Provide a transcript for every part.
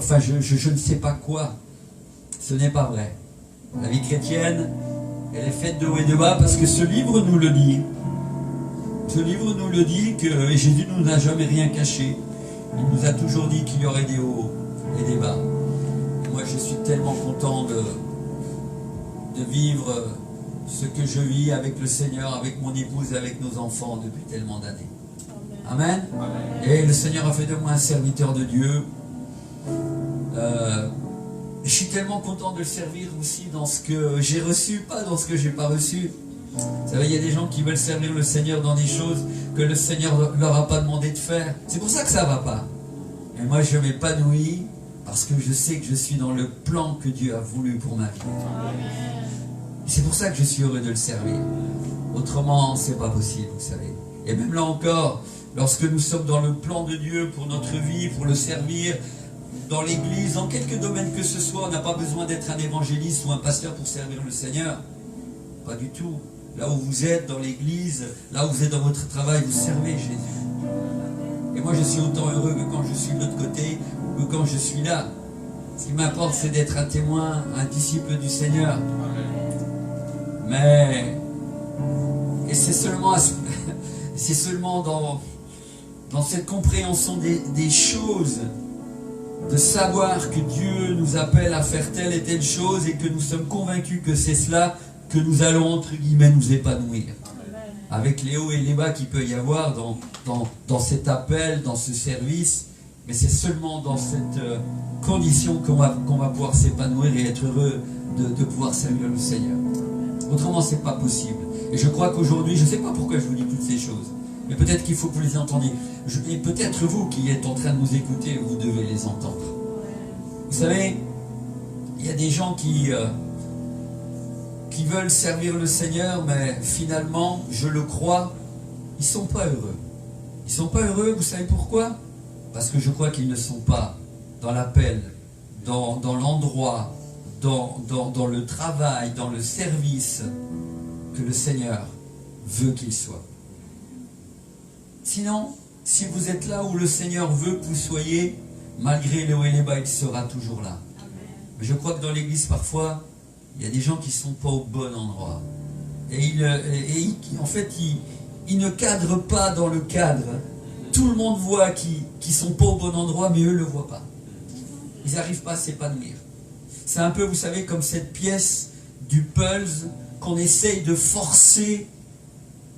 enfin je ne sais pas quoi. Ce n'est pas vrai. La vie chrétienne, elle est faite de haut et de bas parce que ce livre nous le dit. Ce livre nous le dit que Jésus ne nous a jamais rien caché. Il nous a toujours dit qu'il y aurait des hauts et des bas. Et moi je suis tellement content de vivre ce que je vis avec le Seigneur, avec mon épouse, avec nos enfants depuis tellement d'années. Amen. Et le Seigneur a fait de moi un serviteur de Dieu. Je suis tellement content de le servir aussi dans ce que j'ai reçu, pas dans ce que j'ai pas reçu. Vous savez, il y a des gens qui veulent servir le Seigneur dans des choses que le Seigneur ne leur a pas demandé de faire. C'est pour ça que ça ne va pas. Et moi, je m'épanouis parce que je sais que je suis dans le plan que Dieu a voulu pour ma vie. C'est pour ça que je suis heureux de le servir. Autrement, c'est pas possible, vous savez. Et même là encore, lorsque nous sommes dans le plan de Dieu pour notre vie, pour le servir, dans l'église, dans quelque domaine que ce soit, on n'a pas besoin d'être un évangéliste ou un pasteur pour servir le Seigneur. Pas du tout. Là où vous êtes dans l'église, là où vous êtes dans votre travail, vous servez Jésus. Et moi, je suis autant heureux que quand je suis de l'autre côté ou que quand je suis là. Ce qui m'importe, c'est d'être un témoin, un disciple du Seigneur. Mais, et c'est seulement dans cette compréhension des choses, de savoir que Dieu nous appelle à faire telle et telle chose et que nous sommes convaincus que c'est cela que nous allons, entre guillemets, nous épanouir. Avec les hauts et les bas qu'il peut y avoir dans cet appel, dans ce service, mais c'est seulement dans cette condition qu'on va pouvoir s'épanouir et être heureux de pouvoir servir le Seigneur. Autrement, c'est pas possible. Et je crois qu'aujourd'hui, je ne sais pas pourquoi je vous dis toutes ces choses, mais peut-être qu'il faut que vous les entendiez. Et peut-être vous qui êtes en train de nous écouter, vous devez les entendre. Vous savez, il y a des gens qui veulent servir le Seigneur, mais finalement, je le crois, ils ne sont pas heureux. Ils ne sont pas heureux, vous savez pourquoi? Parce que je crois qu'ils ne sont pas dans l'appel, dans l'endroit, dans le travail, dans le service que le Seigneur veut qu'ils soient. Sinon, si vous êtes là où le Seigneur veut que vous soyez, malgré les hauts et les bas, il sera toujours là. Mais je crois que dans l'église, parfois, il y a des gens qui ne sont pas au bon endroit. Et en fait, ils ne cadrent pas dans le cadre. Tout le monde voit qu'ils ne sont pas au bon endroit, mais eux ne le voient pas. Ils n'arrivent pas à s'épanouir. C'est un peu, vous savez, comme cette pièce du puzzle qu'on essaye de forcer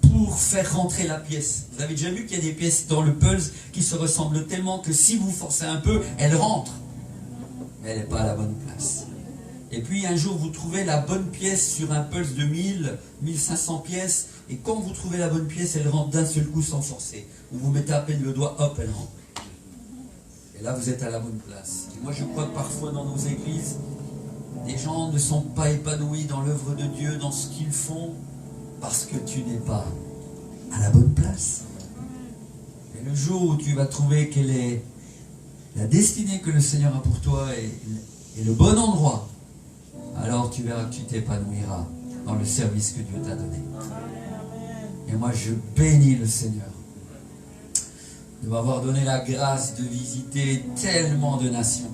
pour faire rentrer la pièce. Vous avez déjà vu qu'il y a des pièces dans le puzzle qui se ressemblent tellement que si vous forcez un peu, elle rentre. Mais elle n'est pas à la bonne place. Et puis un jour, vous trouvez la bonne pièce sur un puzzle de 1500 pièces. Et quand vous trouvez la bonne pièce, elle rentre d'un seul coup sans forcer. Vous mettez à peine le doigt, hop, elle rentre. Et là, vous êtes à la bonne place. Et moi, je crois que parfois dans nos églises, des gens ne sont pas épanouis dans l'œuvre de Dieu, dans ce qu'ils font, parce que tu n'es pas à la bonne place. Et le jour où tu vas trouver quelle est la destinée que le Seigneur a pour toi et le bon endroit, alors tu verras que tu t'épanouiras dans le service que Dieu t'a donné. Et moi, je bénis le Seigneur de m'avoir donné la grâce de visiter tellement de nations.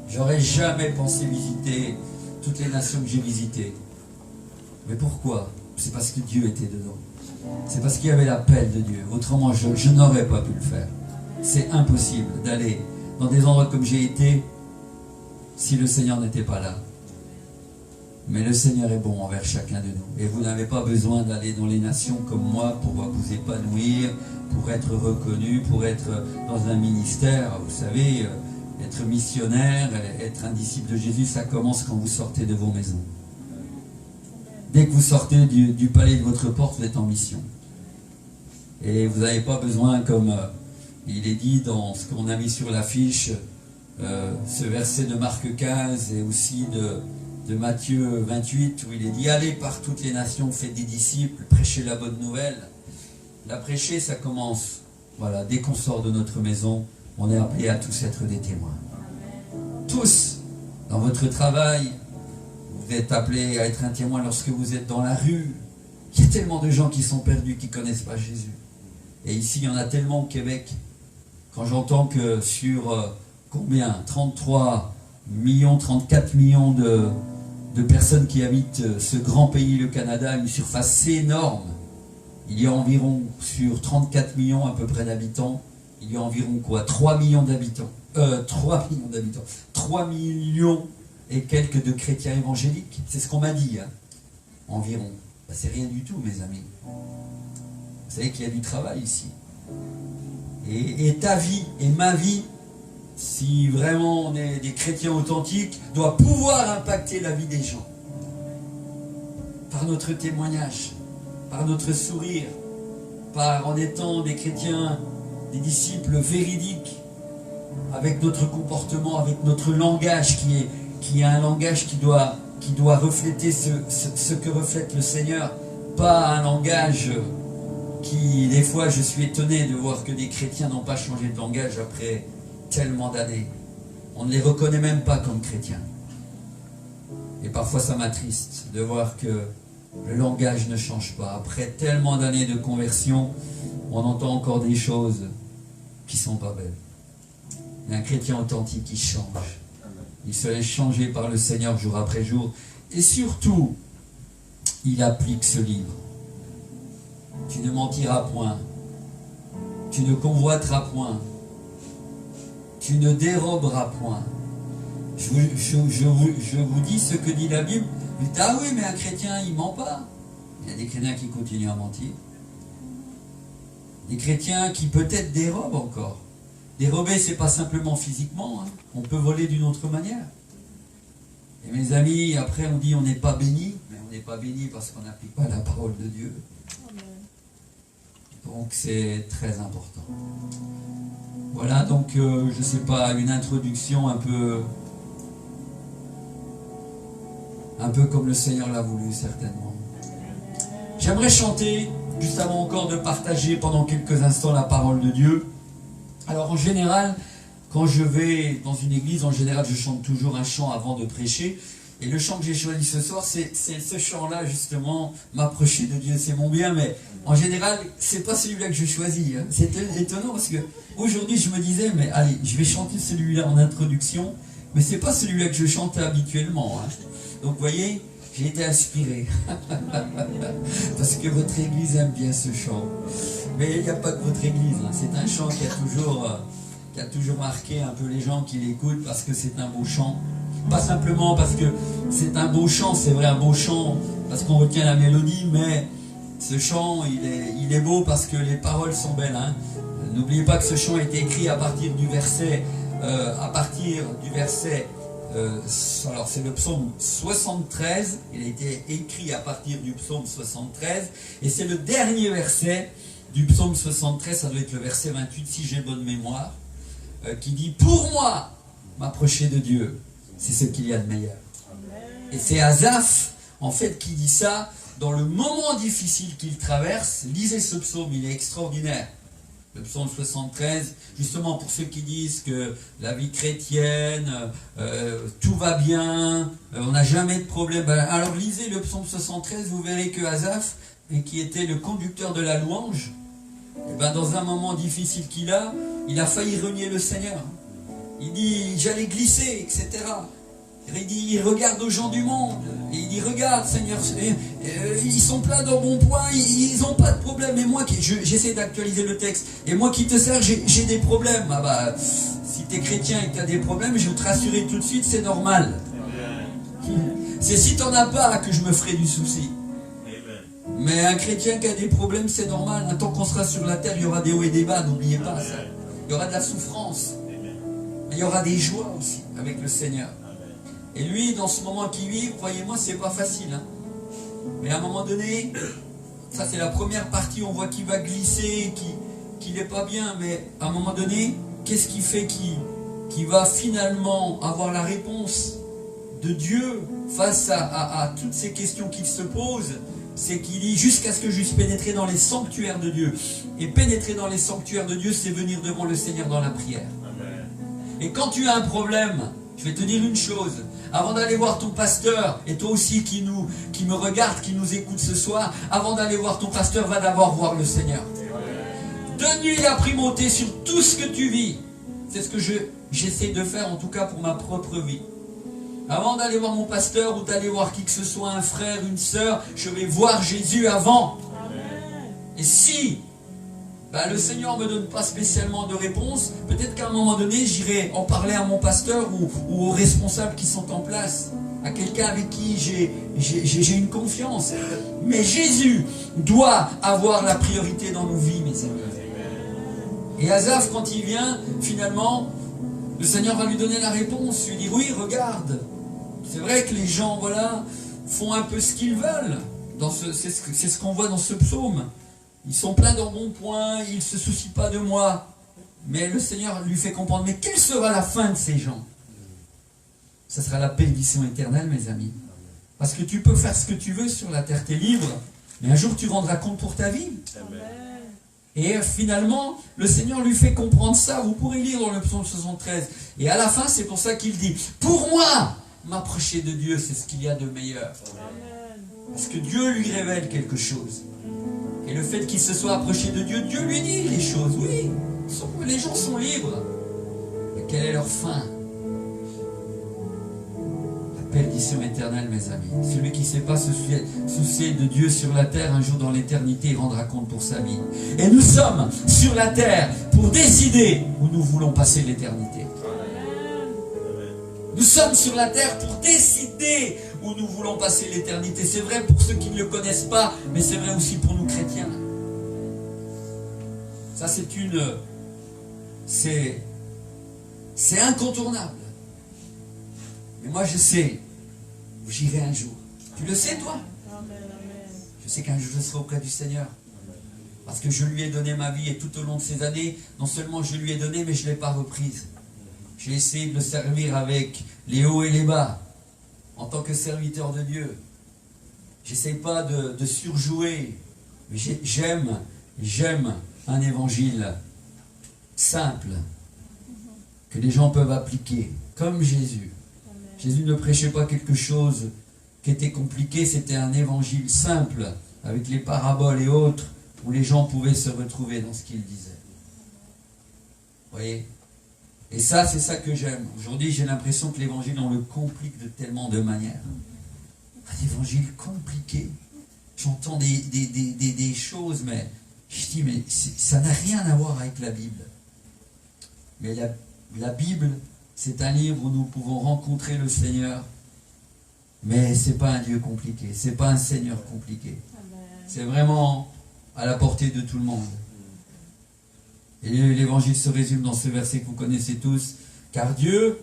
J'aurais jamais pensé visiter toutes les nations que j'ai visitées. Mais pourquoi? C'est parce que Dieu était dedans. C'est parce qu'il y avait l'appel de Dieu. Autrement, je n'aurais pas pu le faire. C'est impossible d'aller dans des endroits comme j'ai été si le Seigneur n'était pas là. Mais le Seigneur est bon envers chacun de nous. Et vous n'avez pas besoin d'aller dans les nations comme moi pour vous épanouir, pour être reconnu, pour être dans un ministère. Vous savez, être missionnaire, être un disciple de Jésus, ça commence quand vous sortez de vos maisons. Dès que vous sortez du palais de votre porte, vous êtes en mission. Et vous n'avez pas besoin, comme il est dit dans ce qu'on a mis sur l'affiche, ce verset de Marc 15 et aussi de Matthieu 28, où il est dit « Allez par toutes les nations, faites des disciples, prêchez la bonne nouvelle ». La prêcher, ça commence, voilà, dès qu'on sort de notre maison, on est appelé à tous être des témoins. Tous, dans votre travail, vous êtes appelés à être un témoin lorsque vous êtes dans la rue. Il y a tellement de gens qui sont perdus, qui ne connaissent pas Jésus. Et ici, il y en a tellement au Québec. Quand j'entends que combien? 33 millions, 34 millions de personnes qui habitent ce grand pays, le Canada, une surface énorme. Il y a environ, sur 34 millions à peu près d'habitants, il y a environ quoi? 3 millions d'habitants. 3 millions d'habitants. 3 millions et quelques de chrétiens évangéliques. C'est ce qu'on m'a dit, hein, environ. Ben, c'est rien du tout, mes amis. Vous savez qu'il y a du travail ici. Et ta vie et ma vie, si vraiment on est des chrétiens authentiques, doit pouvoir impacter la vie des gens. Par notre témoignage, par notre sourire, en étant des chrétiens, des disciples véridiques, avec notre comportement, avec notre langage qui est un langage qui doit refléter ce que reflète le Seigneur, pas un langage qui, des fois, je suis étonné de voir que des chrétiens n'ont pas changé de langage après tellement d'années. On ne les reconnaît même pas comme chrétiens. Et parfois ça m'attriste de voir que le langage ne change pas. Après tellement d'années de conversion, on entend encore des choses qui ne sont pas belles. Il y a un chrétien authentique qui change. Il se laisse changer par le Seigneur jour après jour. Et surtout, il applique ce livre. Tu ne mentiras point. Tu ne convoiteras point. Tu ne déroberas point. Je vous dis ce que dit la Bible. Vous dites, ah oui, mais un chrétien, il ne ment pas. Il y a des chrétiens qui continuent à mentir. Des chrétiens qui peut-être dérobent encore. Dérober, ce n'est pas simplement physiquement. Hein. On peut voler d'une autre manière. Et mes amis, après on dit on n'est pas béni. Mais on n'est pas béni parce qu'on n'applique pas la parole de Dieu. Donc c'est très important. Voilà, donc je ne sais pas, une introduction un peu comme le Seigneur l'a voulu, certainement. J'aimerais chanter, juste avant encore de partager pendant quelques instants la parole de Dieu. Alors en général, quand je vais dans une église, en général je chante toujours un chant avant de prêcher. Et le chant que j'ai choisi ce soir, c'est ce chant-là justement, m'approcher de Dieu, c'est mon bien. Mais en général, c'est pas celui-là que je choisis. Hein. C'est étonnant parce que aujourd'hui je me disais, mais allez, je vais chanter celui-là en introduction, mais c'est pas celui-là que je chante habituellement. Hein. Donc vous voyez, j'ai été inspiré. Parce que votre église aime bien ce chant. Mais il n'y a pas que votre église. Hein. C'est un chant qui a toujours marqué un peu les gens qui l'écoutent parce que c'est un beau chant. Pas simplement parce que c'est un beau chant, c'est vrai un beau chant, parce qu'on retient la mélodie, mais ce chant, il est beau parce que les paroles sont belles. Hein. N'oubliez pas que ce chant a été écrit à partir du verset, alors c'est le psaume 73, il a été écrit à partir du psaume 73, et c'est le dernier verset du psaume 73, ça doit être le verset 28 si j'ai bonne mémoire, qui dit « Pour moi, m'approcher de Dieu, c'est ce qu'il y a de meilleur. » Et c'est Asaph, en fait, qui dit ça dans le moment difficile qu'il traverse. Lisez ce psaume, il est extraordinaire. Le psaume 73, justement pour ceux qui disent que la vie chrétienne, tout va bien, on n'a jamais de problème. Alors lisez le psaume 73, vous verrez que Asaph, qui était le conducteur de la louange, dans un moment difficile il a failli renier le Seigneur. Il dit, j'allais glisser, etc. Il dit, il regarde aux gens du monde. Et il dit, regarde Seigneur, ils sont pleins d'embonpoint, ils n'ont pas de problème. Et moi, j'essaie d'actualiser le texte. Et moi qui te sers, j'ai des problèmes. Ah bah, si tu es chrétien et que tu as des problèmes, je vais te rassurer tout de suite, c'est normal. C'est si tu n'en as pas que je me ferai du souci. Mais un chrétien qui a des problèmes, c'est normal. Tant qu'on sera sur la terre, il y aura des hauts et des bas, n'oubliez pas ça. Il y aura de la souffrance. Mais il y aura des joies aussi avec le Seigneur. Et lui, dans ce moment qu'il vit, croyez-moi, c'est pas facile. Hein. Mais à un moment donné, ça c'est la première partie, on voit qu'il va glisser, qu'il n'est pas bien. Mais à un moment donné, qu'est-ce qui fait qu'il va finalement avoir la réponse de Dieu face à toutes ces questions qu'il se pose? C'est qu'il dit, jusqu'à ce que je puisse pénétrer dans les sanctuaires de Dieu. Et pénétrer dans les sanctuaires de Dieu, c'est venir devant le Seigneur dans la prière. Amen. Et quand tu as un problème, je vais te dire une chose, avant d'aller voir ton pasteur, et toi aussi qui me regarde, qui nous écoute ce soir, avant d'aller voir ton pasteur, va d'abord voir le Seigneur. Donne-lui la primauté sur tout ce que tu vis. C'est ce que j'essaie de faire, en tout cas pour ma propre vie. Avant d'aller voir mon pasteur ou d'aller voir qui que ce soit, un frère, une sœur, je vais voir Jésus avant. Et si le Seigneur ne me donne pas spécialement de réponse, peut-être qu'à un moment donné, j'irai en parler à mon pasteur ou aux responsables qui sont en place, à quelqu'un avec qui j'ai une confiance. Mais Jésus doit avoir la priorité dans nos vies, mes amis. Et Asaph, quand il vient, finalement, le Seigneur va lui donner la réponse, lui dire, oui, regarde, c'est vrai que les gens, voilà, font un peu ce qu'ils veulent. C'est ce qu'on voit dans ce psaume. Ils sont pleins d'embonpoint, ils ne se soucient pas de moi. Mais le Seigneur lui fait comprendre, mais quelle sera la fin de ces gens? Ça sera la perdition éternelle, mes amis. Parce que tu peux faire ce que tu veux sur la terre, tu es libre, mais un jour tu rendras compte pour ta vie. Amen. Et finalement, le Seigneur lui fait comprendre ça. Vous pourrez lire dans le psaume 73. Et à la fin, c'est pour ça qu'il dit, pour moi, m'approcher de Dieu, c'est ce qu'il y a de meilleur. Amen. Parce que Dieu lui révèle quelque chose. Et le fait qu'il se soit approché de Dieu, Dieu lui dit les choses. Oui, les gens sont libres. Mais quelle est leur fin? La perdition éternelle, mes amis. Celui qui ne sait pas se soucier de Dieu sur la terre, un jour dans l'éternité, il rendra compte pour sa vie. Et nous sommes sur la terre pour décider où nous voulons passer l'éternité. Nous sommes sur la terre pour décider où nous voulons passer l'éternité. C'est vrai pour ceux qui ne le connaissent pas, mais c'est vrai aussi pour nous chrétiens. Ça, c'est incontournable. Mais moi, je sais où j'irai un jour. Tu le sais, toi? Je sais qu'un jour, je serai auprès du Seigneur. Parce que je lui ai donné ma vie et tout au long de ces années, non seulement je lui ai donné, mais je ne l'ai pas reprise. J'ai essayé de le servir avec les hauts et les bas, en tant que serviteur de Dieu. J'essaie pas de surjouer, mais j'aime un évangile simple, que les gens peuvent appliquer, comme Jésus. Amen. Jésus ne prêchait pas quelque chose qui était compliqué, c'était un évangile simple, avec les paraboles et autres, où les gens pouvaient se retrouver dans ce qu'il disait. Vous voyez? Et ça, c'est ça que j'aime. Aujourd'hui, j'ai l'impression que l'évangile, on le complique de tellement de manières. Un évangile compliqué. J'entends des choses, mais je dis, mais ça n'a rien à voir avec la Bible. Mais la Bible, c'est un livre où nous pouvons rencontrer le Seigneur. Mais ce n'est pas un Dieu compliqué. Ce n'est pas un Seigneur compliqué. C'est vraiment à la portée de tout le monde. Et l'évangile se résume dans ce verset que vous connaissez tous. Car Dieu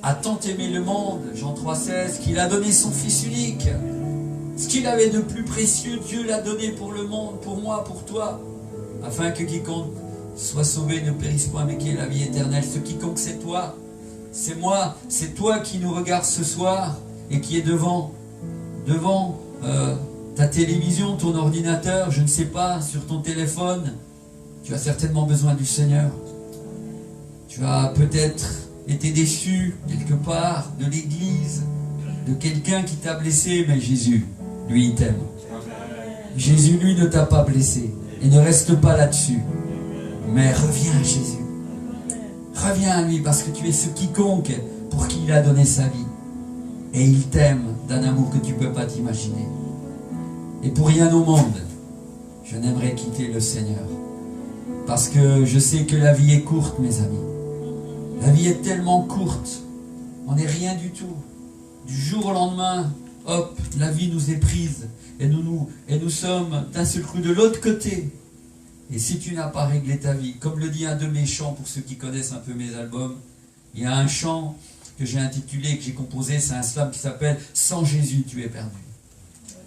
a tant aimé le monde, Jean 3,16, qu'il a donné son Fils unique. Ce qu'il avait de plus précieux, Dieu l'a donné pour le monde, pour moi, pour toi, afin que quiconque soit sauvé ne périsse point, mais qu'il ait la vie éternelle. Ce quiconque, c'est toi, c'est moi, c'est toi qui nous regarde ce soir et qui est devant ta télévision, ton ordinateur, je ne sais pas, sur ton téléphone. Tu as certainement besoin du Seigneur. Tu as peut-être été déçu quelque part de l'église, de quelqu'un qui t'a blessé, mais Jésus, lui, il t'aime. Jésus, lui, ne t'a pas blessé. Et ne reste pas là-dessus. Mais reviens à Jésus. Reviens à lui parce que tu es ce quiconque pour qui il a donné sa vie. Et il t'aime d'un amour que tu ne peux pas t'imaginer. Et pour rien au monde, je n'aimerais quitter le Seigneur. Parce que je sais que la vie est courte, mes amis. La vie est tellement courte. On n'est rien du tout. Du jour au lendemain, hop, la vie nous est prise. Et nous sommes d'un seul coup de l'autre côté. Et si tu n'as pas réglé ta vie, comme le dit un de mes chants, pour ceux qui connaissent un peu mes albums, il y a un chant que j'ai intitulé, que j'ai composé, c'est un slam qui s'appelle « Sans Jésus, tu es perdu ».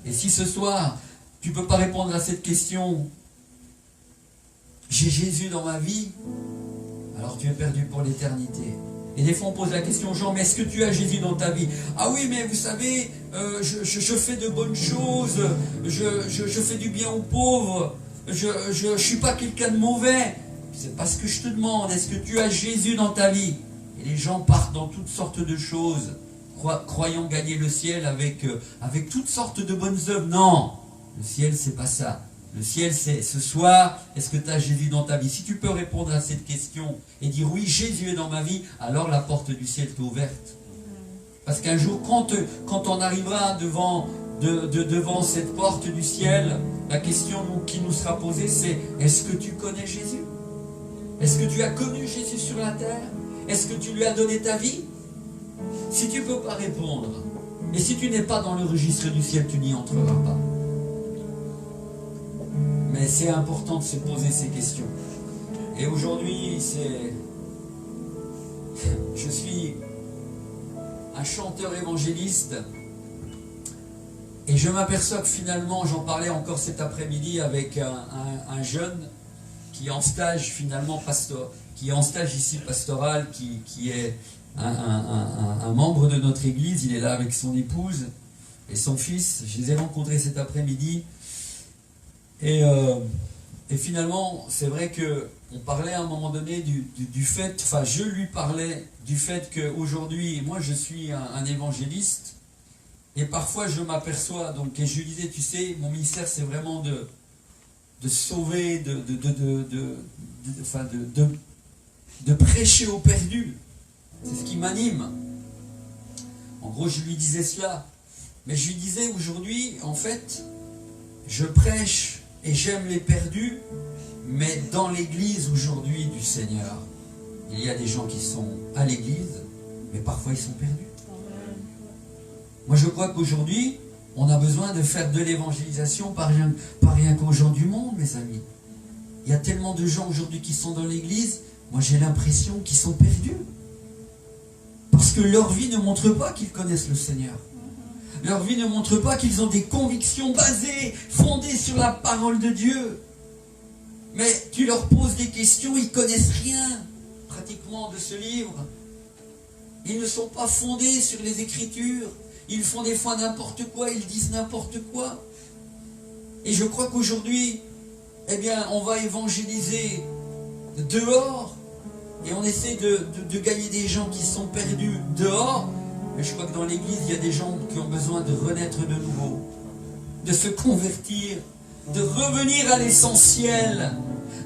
Et si ce soir, tu ne peux pas répondre à cette question, j'ai Jésus dans ma vie, alors tu es perdu pour l'éternité. Et des fois on pose la question aux gens, mais est-ce que tu as Jésus dans ta vie? Ah oui, mais vous savez, je fais de bonnes choses, je fais du bien aux pauvres, je ne suis pas quelqu'un de mauvais. C'est pas ce que je te demande, est-ce que tu as Jésus dans ta vie? Et les gens partent dans toutes sortes de choses, croyant gagner le ciel avec toutes sortes de bonnes œuvres. Non, le ciel c'est pas ça. Le ciel, c'est ce soir, est-ce que tu as Jésus dans ta vie? Si tu peux répondre à cette question et dire oui, Jésus est dans ma vie, alors la porte du ciel t'est ouverte. Parce qu'un jour, quand on arrivera devant cette porte du ciel, la question qui nous sera posée, c'est est-ce que tu connais Jésus? Est-ce que tu as connu Jésus sur la terre? Est-ce que tu lui as donné ta vie? Si tu ne peux pas répondre, et si tu n'es pas dans le registre du ciel, tu n'y entreras pas. Mais c'est important de se poser ces questions. Et aujourd'hui, je suis un chanteur évangéliste, et je m'aperçois que finalement, j'en parlais encore cet après-midi avec un jeune qui est en stage finalement qui est en stage ici pastoral, qui est un membre de notre église. Il est là avec son épouse et son fils. Je les ai rencontrés cet après-midi. Et finalement, c'est vrai qu'on parlait à un moment donné du fait, enfin je lui parlais du fait qu'aujourd'hui, moi je suis un évangéliste, et parfois je m'aperçois, donc, et je lui disais, tu sais, mon ministère c'est vraiment de sauver, de prêcher aux perdus. C'est ce qui m'anime. En gros, je lui disais cela. Mais je lui disais aujourd'hui, en fait, je prêche et j'aime les perdus, mais dans l'église aujourd'hui du Seigneur, il y a des gens qui sont à l'église, mais parfois ils sont perdus. Moi, je crois qu'aujourd'hui, on a besoin de faire de l'évangélisation, pas rien qu'aux gens du monde, mes amis. Il y a tellement de gens aujourd'hui qui sont dans l'église, moi j'ai l'impression qu'ils sont perdus. Parce que leur vie ne montre pas qu'ils connaissent le Seigneur. Leur vie ne montre pas qu'ils ont des convictions basées, fondées sur la parole de Dieu. Mais tu leur poses des questions, ils ne connaissent rien pratiquement de ce livre. Ils ne sont pas fondés sur les Écritures. Ils font des fois n'importe quoi, ils disent n'importe quoi. Et je crois qu'aujourd'hui, eh bien, on va évangéliser dehors, et on essaie de gagner des gens qui sont perdus dehors. Mais je crois que dans l'église, il y a des gens qui ont besoin de renaître de nouveau, de se convertir, de revenir à l'essentiel,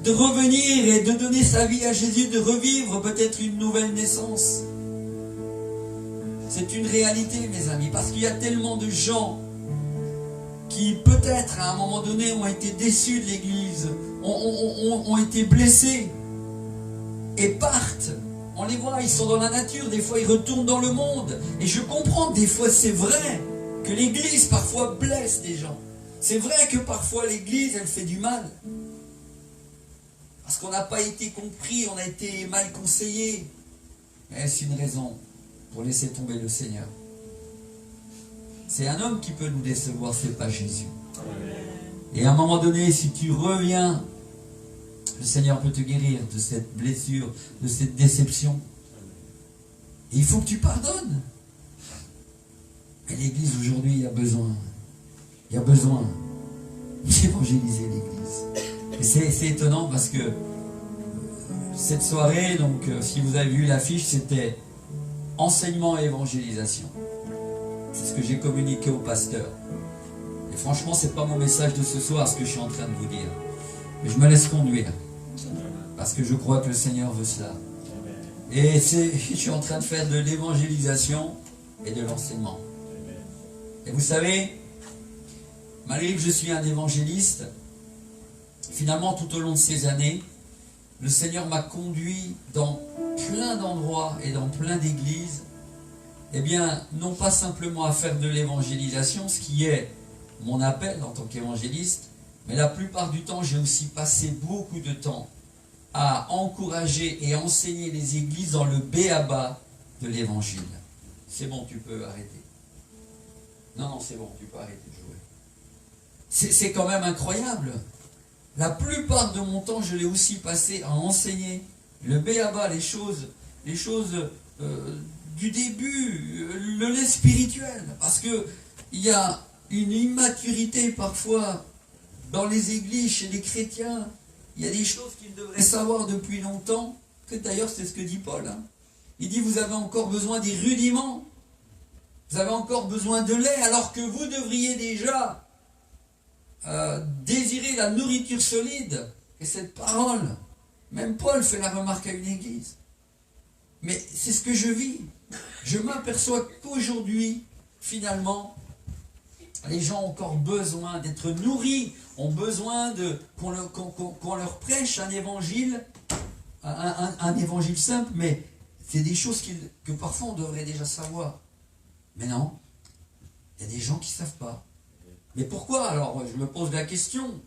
de revenir et de donner sa vie à Jésus, de revivre peut-être une nouvelle naissance. C'est une réalité, mes amis, parce qu'il y a tellement de gens qui peut-être à un moment donné ont été déçus de l'église, ont été blessés et partent. On les voit, ils sont dans la nature, des fois ils retournent dans le monde. Et je comprends, des fois c'est vrai que l'église parfois blesse des gens. C'est vrai que parfois l'église elle fait du mal. Parce qu'on n'a pas été compris, on a été mal conseillé. Est-ce une raison pour laisser tomber le Seigneur? C'est un homme qui peut nous décevoir, c'est pas Jésus. Et à un moment donné, si tu reviens, le Seigneur peut te guérir de cette blessure, de cette déception. Et il faut que tu pardonnes. Et l'église aujourd'hui, il y a besoin d'évangéliser l'église. Et c'est étonnant parce que cette soirée, donc si vous avez vu l'affiche, c'était enseignement et évangélisation. C'est ce que j'ai communiqué au pasteur. Et franchement, c'est pas mon message de ce soir, ce que je suis en train de vous dire. Mais je me laisse conduire. Parce que je crois que le Seigneur veut cela. Et je suis en train de faire de l'évangélisation et de l'enseignement. Et vous savez, malgré que je suis un évangéliste, finalement, tout au long de ces années, le Seigneur m'a conduit dans plein d'endroits et dans plein d'églises, eh bien, non pas simplement à faire de l'évangélisation, ce qui est mon appel en tant qu'évangéliste, mais la plupart du temps, j'ai aussi passé beaucoup de temps à encourager et enseigner les églises dans le b.a.-ba de l'évangile. C'est bon, tu peux arrêter. Non, c'est bon, tu peux arrêter de jouer. C'est quand même incroyable. La plupart de mon temps, je l'ai aussi passé à enseigner le b.a.-ba, les choses du début, le lait spirituel. Parce que il y a une immaturité parfois dans les églises, chez les chrétiens. Il y a des choses qu'ils devraient savoir depuis longtemps, que d'ailleurs c'est ce que dit Paul. Il dit, vous avez encore besoin des rudiments, vous avez encore besoin de lait, alors que vous devriez déjà désirer la nourriture solide, et cette parole. Même Paul fait la remarque à une église. Mais c'est ce que je vis. Je m'aperçois qu'aujourd'hui, finalement, les gens ont encore besoin d'être nourris, ont besoin qu'on leur prêche un évangile, un évangile simple, mais c'est des choses que parfois on devrait déjà savoir. Mais non, il y a des gens qui ne savent pas. Mais pourquoi? Alors, je me pose la question,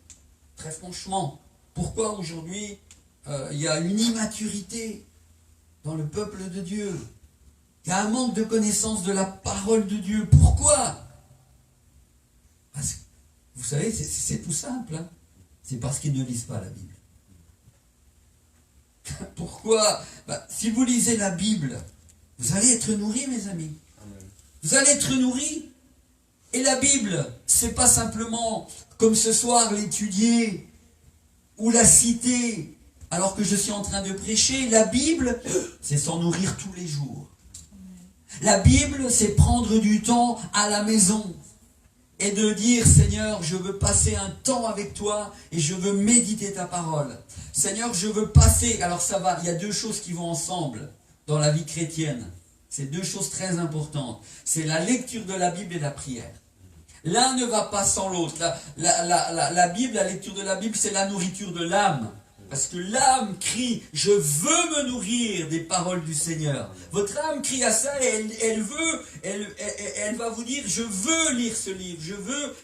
très franchement, pourquoi aujourd'hui il y a une immaturité dans le peuple de Dieu? Il y a un manque de connaissance de la parole de Dieu. Pourquoi? Parce que, vous savez, c'est tout simple. Hein? C'est parce qu'ils ne lisent pas la Bible. Pourquoi? Si vous lisez la Bible, vous allez être nourris, mes amis. Amen. Vous allez être nourris. Et la Bible, c'est pas simplement, comme ce soir, l'étudier ou la citer alors que je suis en train de prêcher. La Bible, c'est s'en nourrir tous les jours. La Bible, c'est prendre du temps à la maison et de dire, Seigneur, je veux passer un temps avec toi et je veux méditer ta parole. Seigneur, je veux passer... Alors ça va, il y a deux choses qui vont ensemble dans la vie chrétienne. C'est deux choses très importantes. C'est la lecture de la Bible et la prière. L'un ne va pas sans l'autre. La Bible, la lecture de la Bible, c'est la nourriture de l'âme. Parce que l'âme crie, je veux me nourrir des paroles du Seigneur. Votre âme crie à ça et elle va vous dire, je veux lire ce livre.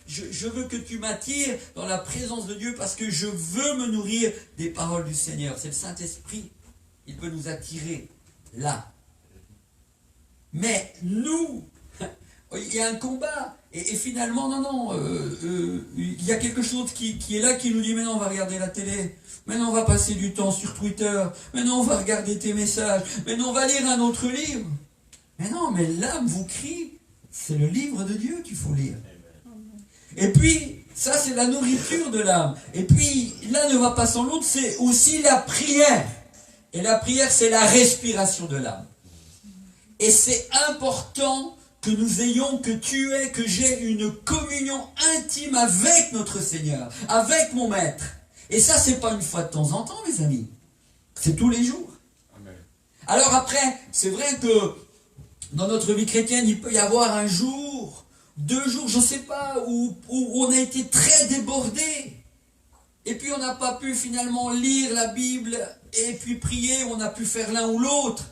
Je veux que tu m'attires dans la présence de Dieu parce que je veux me nourrir des paroles du Seigneur. C'est le Saint-Esprit. Il peut nous attirer là. Mais nous, il y a un combat. Et finalement, il y a quelque chose qui est là, qui nous dit, maintenant on va regarder la télé, maintenant on va passer du temps sur Twitter, maintenant on va regarder tes messages, maintenant on va lire un autre livre. Mais non, mais l'âme vous crie, c'est le livre de Dieu qu'il faut lire. Et puis, ça c'est la nourriture de l'âme. Et puis, l'un ne va pas sans l'autre, c'est aussi la prière. Et la prière, c'est la respiration de l'âme. Et c'est important que nous ayons, que j'ai une communion intime avec notre Seigneur, avec mon Maître. Et ça, c'est pas une fois de temps en temps, mes amis. C'est tous les jours. Amen. Alors après, c'est vrai que dans notre vie chrétienne, il peut y avoir un jour, 2 jours, je ne sais pas, où on a été très débordé. Et puis on n'a pas pu finalement lire la Bible et puis prier, on a pu faire l'un ou l'autre.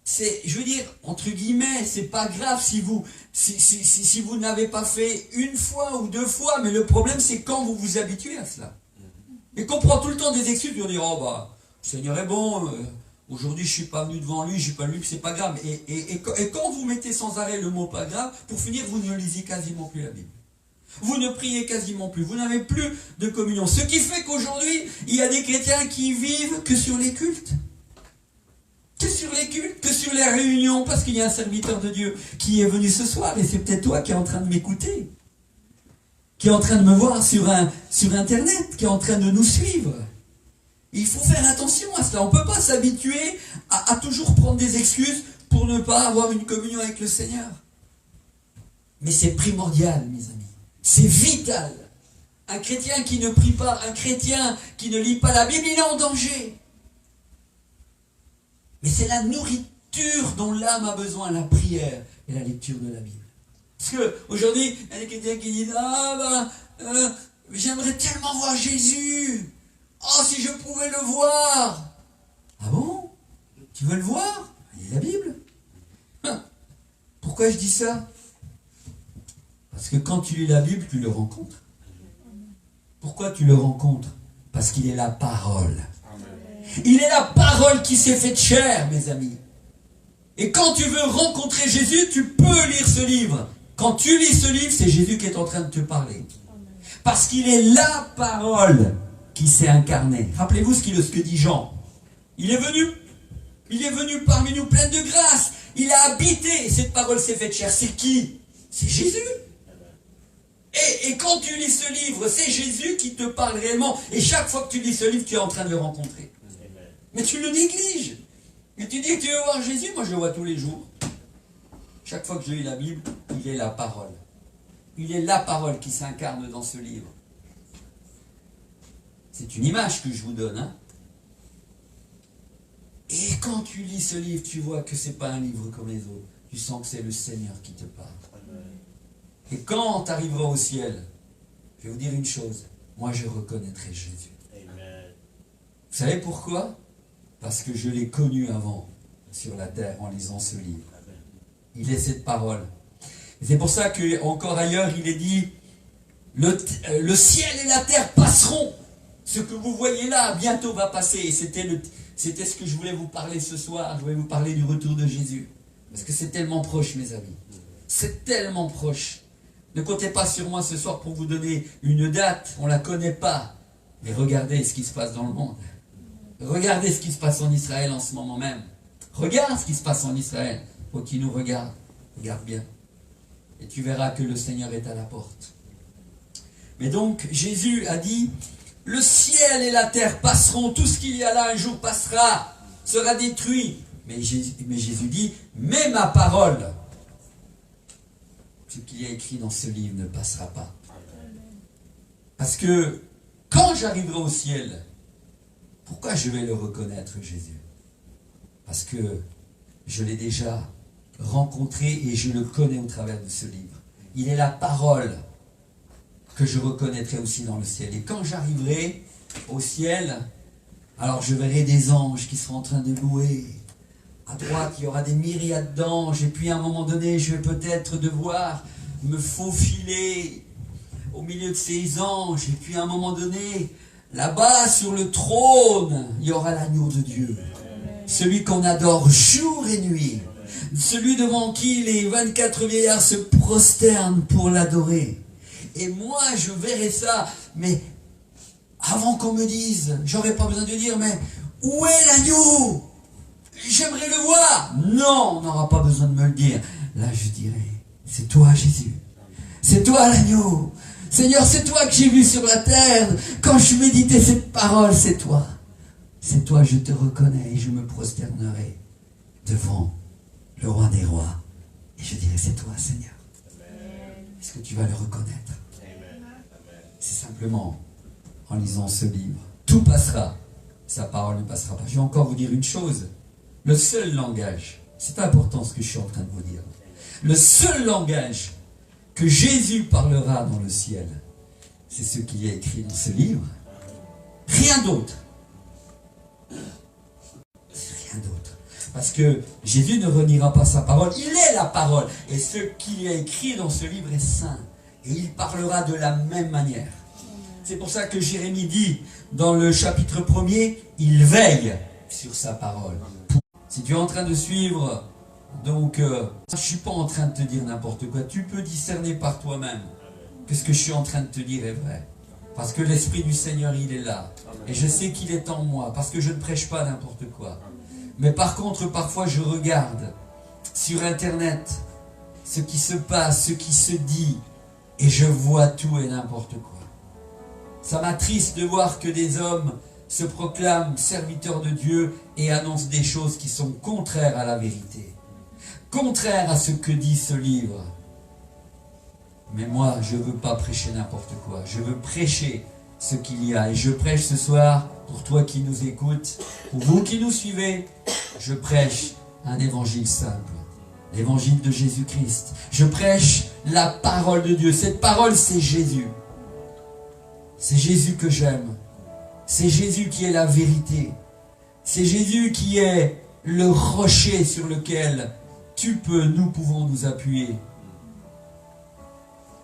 Je veux dire, entre guillemets, c'est pas grave si vous n'avez pas fait 1 fois ou 2 fois, mais le problème c'est quand vous vous habituez à cela. Et qu'on prend tout le temps des excuses, puis on dit, oh bah, le Seigneur est bon, aujourd'hui je suis pas venu devant lui, j'ai pas lu, c'est pas grave. Et quand vous mettez sans arrêt le mot pas grave, pour finir, vous ne lisez quasiment plus la Bible. Vous ne priez quasiment plus, vous n'avez plus de communion. Ce qui fait qu'aujourd'hui, il y a des chrétiens qui vivent que sur les cultes. Que sur les cultes, que sur les réunions, parce qu'il y a un serviteur de Dieu qui est venu ce soir, et c'est peut-être toi qui es en train de m'écouter, qui est en train de me voir sur Internet, qui est en train de nous suivre. Il faut faire attention à cela. On ne peut pas s'habituer à toujours prendre des excuses pour ne pas avoir une communion avec le Seigneur. Mais c'est primordial, mes amis. C'est vital. Un chrétien qui ne prie pas, un chrétien qui ne lit pas la Bible, il est en danger. Mais c'est la nourriture dont l'âme a besoin, la prière et la lecture de la Bible. Parce qu'aujourd'hui, il y a des chrétiens qui disent, j'aimerais tellement voir Jésus. Oh, si je pouvais le voir. Ah bon? Tu veux le voir? Lis la Bible. Pourquoi je dis ça? Parce que quand tu lis la Bible, tu le rencontres. Pourquoi tu le rencontres? Parce qu'il est la parole. Il est la parole qui s'est faite chair, mes amis. Et quand tu veux rencontrer Jésus, tu peux lire ce livre. Quand tu lis ce livre, c'est Jésus qui est en train de te parler. Parce qu'il est la parole qui s'est incarnée. Rappelez-vous ce que dit Jean. Il est venu parmi nous plein de grâce. Il a habité, et cette parole s'est faite chair. C'est qui? C'est Jésus. Et quand tu lis ce livre, c'est Jésus qui te parle réellement. Et chaque fois que tu lis ce livre, tu es en train de le rencontrer. Mais tu le négliges. Et tu dis que tu veux voir Jésus, moi je le vois tous les jours. Chaque fois que je lis la Bible, il est la parole. Il est la parole qui s'incarne dans ce livre. C'est une image que je vous donne. Hein. Et quand tu lis ce livre, tu vois que ce n'est pas un livre comme les autres. Tu sens que c'est le Seigneur qui te parle. Et quand tu arriveras au ciel, je vais vous dire une chose. Moi, je reconnaîtrai Jésus. Vous savez pourquoi? Parce que je l'ai connu avant sur la terre en lisant ce livre. Il est cette parole. C'est pour ça qu'encore ailleurs, il est dit, le ciel et la terre passeront. Ce que vous voyez là, bientôt va passer. Et c'était ce que je voulais vous parler ce soir. Je voulais vous parler du retour de Jésus. Parce que c'est tellement proche, mes amis. C'est tellement proche. Ne comptez pas sur moi ce soir pour vous donner une date. On ne la connaît pas. Mais regardez ce qui se passe dans le monde. Regardez ce qui se passe en Israël en ce moment même. Regarde ce qui se passe en Israël. Faut qu'il nous regarde. Regarde bien. Et tu verras que le Seigneur est à la porte. Mais donc, Jésus a dit, le ciel et la terre passeront, tout ce qu'il y a là un jour passera, sera détruit. Mais Jésus dit, mais ma parole, ce qu'il y a écrit dans ce livre ne passera pas. Parce que, quand j'arriverai au ciel, pourquoi je vais le reconnaître, Jésus? Parce que je l'ai déjà rencontré et je le connais au travers de ce livre. Il est la parole que je reconnaîtrai aussi dans le ciel. Et quand j'arriverai au ciel, alors je verrai des anges qui seront en train de louer. À droite, il y aura des myriades d'anges. Et puis à un moment donné, je vais peut-être devoir me faufiler au milieu de ces anges. Et puis à un moment donné, là-bas sur le trône, il y aura l'agneau de Dieu. Celui qu'on adore jour et nuit. Celui devant qui les 24 vieillards se prosternent pour l'adorer. Et moi, je verrai ça. Mais avant qu'on me dise, j'aurais pas besoin de dire, mais où est l'agneau? J'aimerais le voir. Non, on n'aura pas besoin de me le dire. Là, je dirai, c'est toi, Jésus. C'est toi, l'agneau. Seigneur, c'est toi que j'ai vu sur la terre. Quand je méditais cette parole, c'est toi. C'est toi, je te reconnais et je me prosternerai devant le roi des rois. Et je dirai, c'est toi, Seigneur. Est-ce que tu vas le reconnaître? C'est simplement en lisant ce livre. Tout passera. Sa parole ne passera pas. Je vais encore vous dire une chose. Le seul langage, c'est important ce que je suis en train de vous dire. Le seul langage que Jésus parlera dans le ciel, c'est ce qui est écrit dans ce livre. Rien d'autre. Rien d'autre. Parce que Jésus ne reniera pas sa parole. Il est la parole. Et ce qui est écrit dans ce livre est saint. Et il parlera de la même manière. C'est pour ça que Jérémie dit, dans le chapitre 1er, il veille sur sa parole. Si tu es en train de suivre, donc, je ne suis pas en train de te dire n'importe quoi. Tu peux discerner par toi-même que ce que je suis en train de te dire est vrai. Parce que l'Esprit du Seigneur, il est là. Et je sais qu'il est en moi, parce que je ne prêche pas n'importe quoi. Mais par contre, parfois, je regarde sur Internet ce qui se passe, ce qui se dit, et je vois tout et n'importe quoi. Ça m'attriste de voir que des hommes se proclament serviteurs de Dieu et annoncent des choses qui sont contraires à la vérité. Contraires à ce que dit ce livre. Mais moi, je ne veux pas prêcher n'importe quoi. Je veux prêcher ce qu'il y a. Et je prêche ce soir, pour toi qui nous écoutes, pour vous qui nous suivez, je prêche un évangile simple. L'évangile de Jésus-Christ. Je prêche la parole de Dieu. Cette parole, c'est Jésus. C'est Jésus que j'aime. C'est Jésus qui est la vérité. C'est Jésus qui est le rocher sur lequel nous pouvons nous appuyer.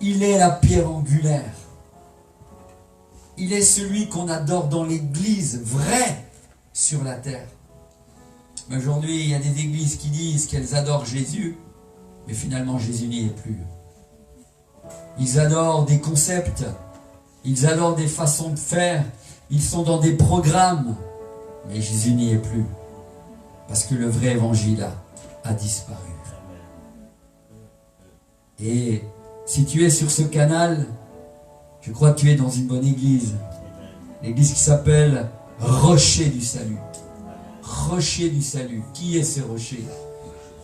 Il est la pierre angulaire. Il est celui qu'on adore dans l'église vraie sur la terre. Mais aujourd'hui, il y a des églises qui disent qu'elles adorent Jésus, mais finalement Jésus n'y est plus. Ils adorent des concepts, ils adorent des façons de faire, ils sont dans des programmes, mais Jésus n'y est plus. Parce que le vrai évangile a disparu. Et si tu es sur ce canal, je crois que tu es dans une bonne église. L'église qui s'appelle Rocher du Salut. Rocher du Salut. Qui est ce rocher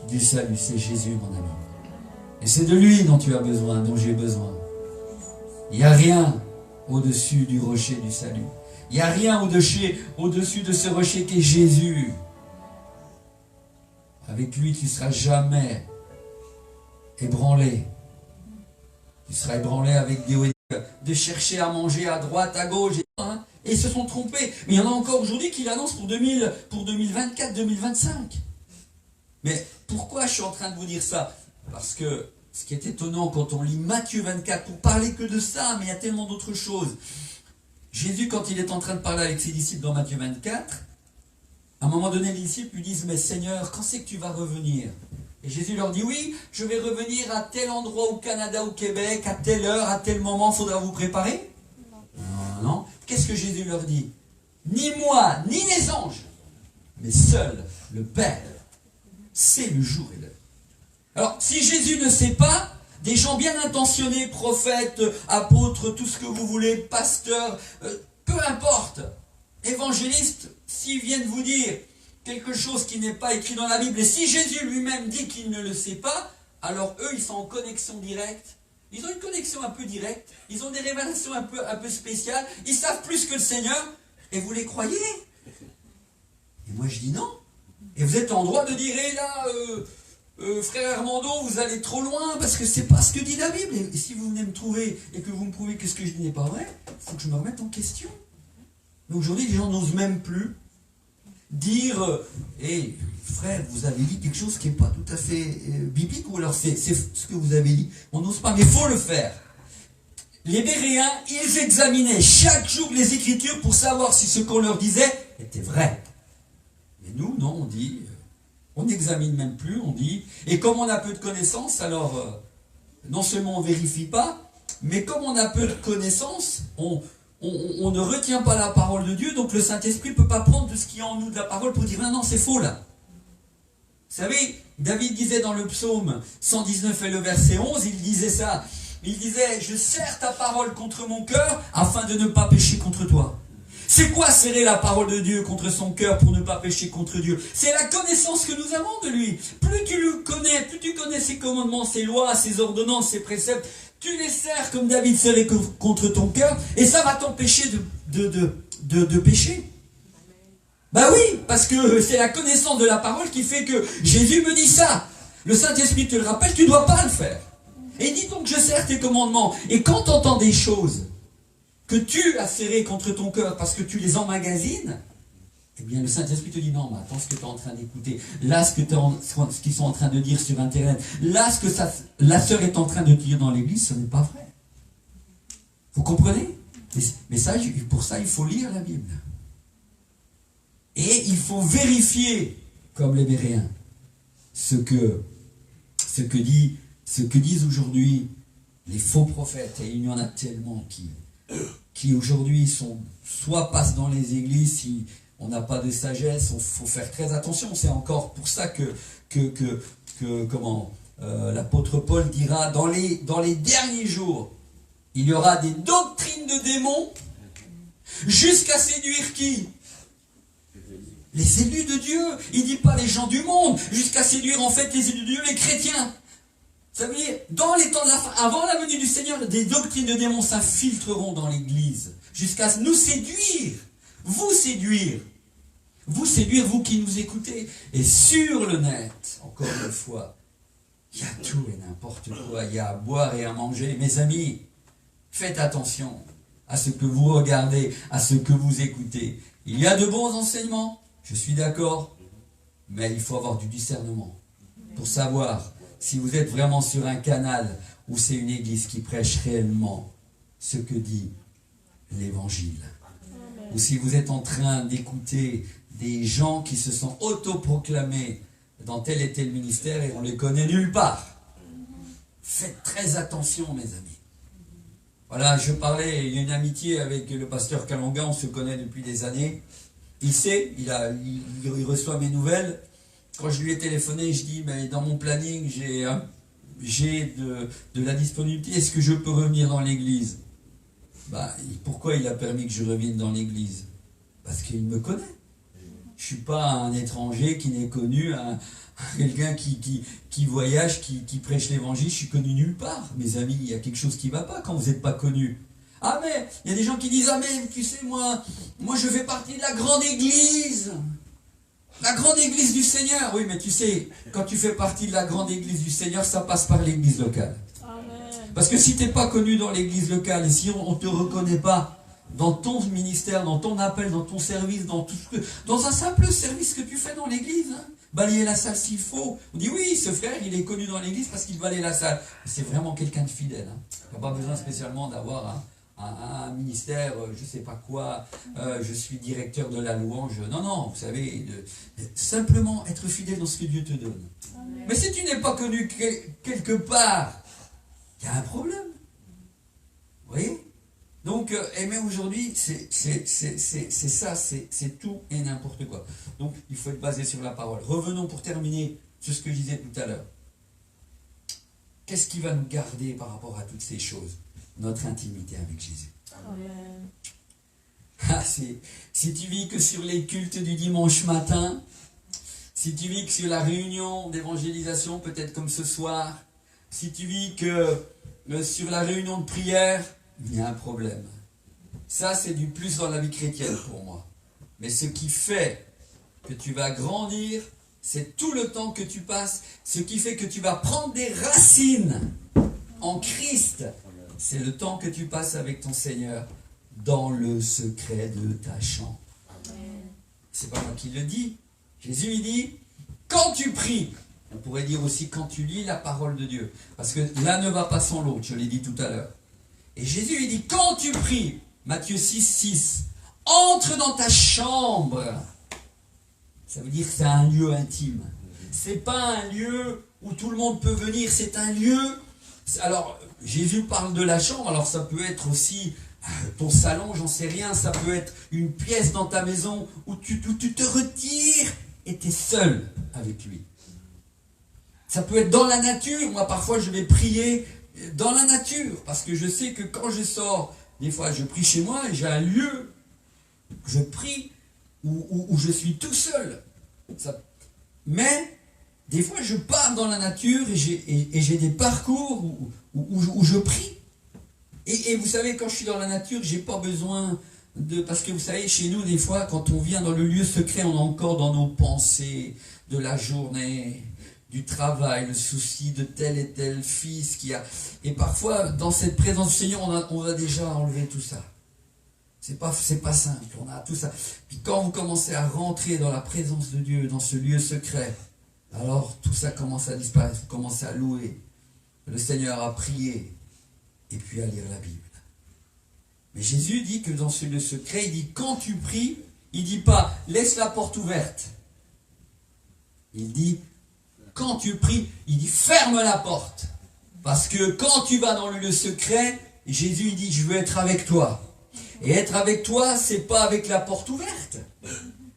du salut? C'est Jésus, mon ami. Et c'est de lui dont tu as besoin, dont j'ai besoin. Il n'y a rien au-dessus du rocher du salut. Il n'y a rien au-dessus de ce rocher qui est Jésus. Avec lui, tu ne seras jamais ébranlé. Tu seras ébranlé avec des de chercher à manger à droite, à gauche. Et ils se sont trompés. Mais il y en a encore aujourd'hui qui l'annoncent pour 2024, 2025. Mais pourquoi je suis en train de vous dire ça? Parce que ce qui est étonnant quand on lit Matthieu 24, pour parler que de ça, mais il y a tellement d'autres choses. Jésus, quand il est en train de parler avec ses disciples dans Matthieu 24, à un moment donné, les disciples lui disent, mais Seigneur, quand c'est que tu vas revenir? Et Jésus leur dit, oui, je vais revenir à tel endroit au Canada, au Québec, à telle heure, à tel moment, faudra vous préparer? Non, non. Qu'est-ce que Jésus leur dit? Ni moi, ni les anges, mais seul le Père sait le jour et l'heure. Alors, si Jésus ne sait pas, des gens bien intentionnés, prophètes, apôtres, tout ce que vous voulez, pasteurs, peu importe, évangélistes, s'ils viennent vous dire quelque chose qui n'est pas écrit dans la Bible, et si Jésus lui-même dit qu'il ne le sait pas, alors eux, ils sont en connexion directe. Ils ont une connexion un peu directe, ils ont des révélations un peu spéciales, ils savent plus que le Seigneur, et vous les croyez? Et moi je dis non. Et vous êtes en droit de dire, eh là, frère Armando, vous allez trop loin, parce que c'est pas ce que dit la Bible. Et si vous venez me trouver, et que vous me prouvez que ce que je dis n'est pas vrai, il faut que je me remette en question. Mais aujourd'hui, les gens n'osent même plus dire, hey, frère, vous avez dit quelque chose qui n'est pas tout à fait biblique, ou alors c'est ce que vous avez dit. On n'ose pas, mais il faut le faire. Les Béréens, ils examinaient chaque jour les Écritures pour savoir si ce qu'on leur disait était vrai. Mais nous, non, on dit, on n'examine même plus, on dit, et comme on a peu de connaissances, alors non seulement on ne vérifie pas, mais comme on a peu de connaissances, on ne retient pas la parole de Dieu, donc le Saint-Esprit ne peut pas prendre de ce qu'il y a en nous de la parole pour dire non, non, c'est faux là. Vous savez, David disait dans le psaume 119 et le verset 11, il disait ça, il disait, je serre ta parole contre mon cœur afin de ne pas pécher contre toi. C'est quoi serrer la parole de Dieu contre son cœur pour ne pas pécher contre Dieu? C'est la connaissance que nous avons de lui. Plus tu le connais, plus tu connais ses commandements, ses lois, ses ordonnances, ses préceptes, tu les serres comme David serrait contre ton cœur, et ça va t'empêcher de pécher. Bah oui, parce que c'est la connaissance de la parole qui fait que Jésus me dit ça. Le Saint-Esprit te le rappelle, tu ne dois pas le faire. Et dis donc, je serre tes commandements. Et quand tu entends des choses que tu as serrées contre ton cœur parce que tu les emmagasines, eh bien le Saint-Esprit te dit non, mais attends ce que tu es en train d'écouter, là ce qu'ils sont en train de dire sur Internet, là ce que la sœur est en train de dire dans l'église, ce n'est pas vrai. Vous comprenez? Mais ça, pour ça, il faut lire la Bible. Et il faut vérifier, comme les Béréens, ce que disent aujourd'hui les faux prophètes. Et il y en a tellement qui aujourd'hui soit passent dans les églises, si on n'a pas de sagesse, il faut faire très attention. C'est encore pour ça que l'apôtre Paul dira, dans les derniers jours, il y aura des doctrines de démons jusqu'à séduire qui? Les élus de Dieu. Il ne dit pas les gens du monde, jusqu'à séduire en fait les élus de Dieu, les chrétiens. Ça veut dire, dans les temps de la fin, avant la venue du Seigneur, des doctrines de démons s'infiltreront dans l'église, jusqu'à nous séduire, vous séduire, vous qui nous écoutez. Et sur le net, encore une fois, il y a tout et n'importe quoi, il y a à boire et à manger. Mes amis, faites attention à ce que vous regardez, à ce que vous écoutez. Il y a de bons enseignements, je suis d'accord, mais il faut avoir du discernement pour savoir si vous êtes vraiment sur un canal où c'est une église qui prêche réellement ce que dit l'évangile. Ou si vous êtes en train d'écouter des gens qui se sont autoproclamés dans tel et tel ministère et on ne les connaît nulle part. Faites très attention, mes amis. Voilà, il y a une amitié avec le pasteur Kalonga, on se connaît depuis des années. Il sait, il reçoit mes nouvelles. Quand je lui ai téléphoné, je dis, mais dans mon planning, j'ai de la disponibilité, est-ce que je peux revenir dans l'église? Pourquoi il a permis que je revienne dans l'église? Parce qu'il me connaît. Je ne suis pas un étranger qui n'est connu, quelqu'un qui voyage, qui prêche l'évangile, je suis connu nulle part. Mes amis, il y a quelque chose qui ne va pas quand vous n'êtes pas connu. Ah mais, il y a des gens qui disent, ah mais, tu sais, moi je fais partie de la grande église. La grande église du Seigneur. Oui, mais tu sais, quand tu fais partie de la grande église du Seigneur, ça passe par l'église locale. Parce que si tu n'es pas connu dans l'église locale, et si on ne te reconnaît pas dans ton ministère, dans ton appel, dans ton service, dans un simple service que tu fais dans l'église, hein, balayer la salle s'il faut. On dit oui, ce frère, il est connu dans l'église parce qu'il balaye la salle. C'est vraiment quelqu'un de fidèle. Hein. Il n'y a pas besoin spécialement d'avoir un ministère, je ne sais pas quoi, je suis directeur de la louange. Non, non, vous savez, simplement être fidèle dans ce que Dieu te donne. Amen. Mais si tu n'es pas connu quelque part, il y a un problème. Vous voyez? Donc, aimer aujourd'hui, c'est ça, c'est tout et n'importe quoi. Donc, il faut être basé sur la parole. Revenons pour terminer sur ce que je disais tout à l'heure. Qu'est-ce qui va nous garder par rapport à toutes ces choses? Notre intimité avec Jésus. Amen. Ah, si tu vis que sur les cultes du dimanche matin, si tu vis que sur la réunion d'évangélisation, peut-être comme ce soir, si tu vis que sur la réunion de prière, il y a un problème. Ça, c'est du plus dans la vie chrétienne pour moi. Mais ce qui fait que tu vas grandir, c'est tout le temps que tu passes. Ce qui fait que tu vas prendre des racines en Christ, c'est le temps que tu passes avec ton Seigneur dans le secret de ta chambre. C'est pas moi qui le dis. Jésus, il dit, quand tu pries, on pourrait dire aussi quand tu lis la parole de Dieu. Parce que l'un ne va pas sans l'autre, je l'ai dit tout à l'heure. Et Jésus, il dit, quand tu pries, Matthieu 6, entre dans ta chambre. Ça veut dire que c'est un lieu intime. C'est pas un lieu où tout le monde peut venir, c'est un lieu... Alors, Jésus parle de la chambre, alors ça peut être aussi ton salon, j'en sais rien, ça peut être une pièce dans ta maison où tu te retires et tu es seul avec lui. Ça peut être dans la nature. Moi, parfois, je vais prier dans la nature, parce que je sais que quand je sors, des fois, je prie chez moi et j'ai un lieu, je prie, où je suis tout seul. Mais, des fois, je pars dans la nature et j'ai des parcours où je prie. Et vous savez, quand je suis dans la nature, j'ai pas besoin de... Parce que vous savez, chez nous, des fois, quand on vient dans le lieu secret, on est encore dans nos pensées de la journée, du travail, le souci de tel et tel fils qui a... Et parfois, dans cette présence du Seigneur, on a déjà enlevé tout ça. C'est pas simple, on a tout ça. Puis quand vous commencez à rentrer dans la présence de Dieu, dans ce lieu secret, alors tout ça commence à disparaître, vous commencez à louer le Seigneur, à prier, et puis à lire la Bible. Mais Jésus dit que dans ce lieu secret, il dit quand tu pries, il dit pas laisse la porte ouverte. Il dit quand tu pries, il dit ferme la porte. Parce que quand tu vas dans le lieu secret, Jésus il dit je veux être avec toi. Et être avec toi, c'est pas avec la porte ouverte.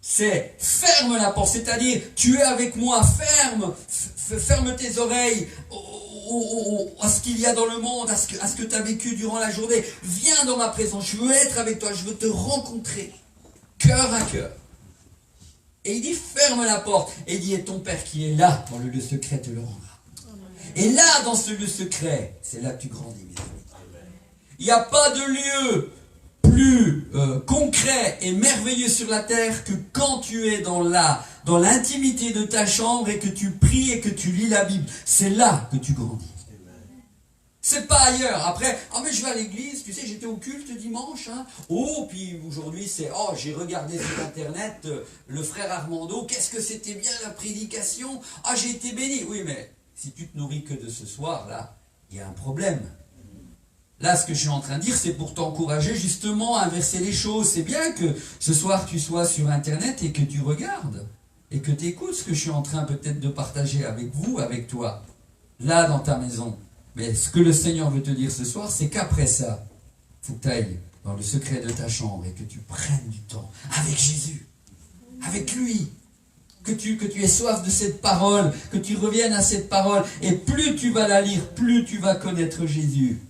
C'est ferme la porte, c'est-à-dire tu es avec moi, ferme tes oreilles à ce qu'il y a dans le monde, à ce que tu as vécu durant la journée. Viens dans ma présence, je veux être avec toi, je veux te rencontrer, cœur à cœur. Et il dit ferme la porte, et il dit et ton Père qui est là, dans le lieu secret te le rendra. Et là, dans ce lieu secret, c'est là que tu grandis, mes amis. Il n'y a pas de lieu plus concret et merveilleux sur la terre que quand tu es dans l'intimité de ta chambre et que tu pries et que tu lis la Bible. C'est là que tu grandis. C'est pas ailleurs. Après, mais je vais à l'église, tu sais, j'étais au culte dimanche. Hein. Puis aujourd'hui, j'ai regardé sur Internet le frère Armando, qu'est-ce que c'était bien la prédication. J'ai été béni. Oui, mais si tu te nourris que de ce soir, là, il y a un problème. Là, ce que je suis en train de dire, c'est pour t'encourager justement à inverser les choses. C'est bien que ce soir, tu sois sur Internet et que tu regardes et que tu écoutes ce que je suis en train peut-être de partager avec vous, avec toi, là dans ta maison. Mais ce que le Seigneur veut te dire ce soir, c'est qu'après ça, il faut que tu ailles dans le secret de ta chambre et que tu prennes du temps avec Jésus, avec lui. Que tu aies soif de cette parole, que tu reviennes à cette parole. Et plus tu vas la lire, plus tu vas connaître Jésus.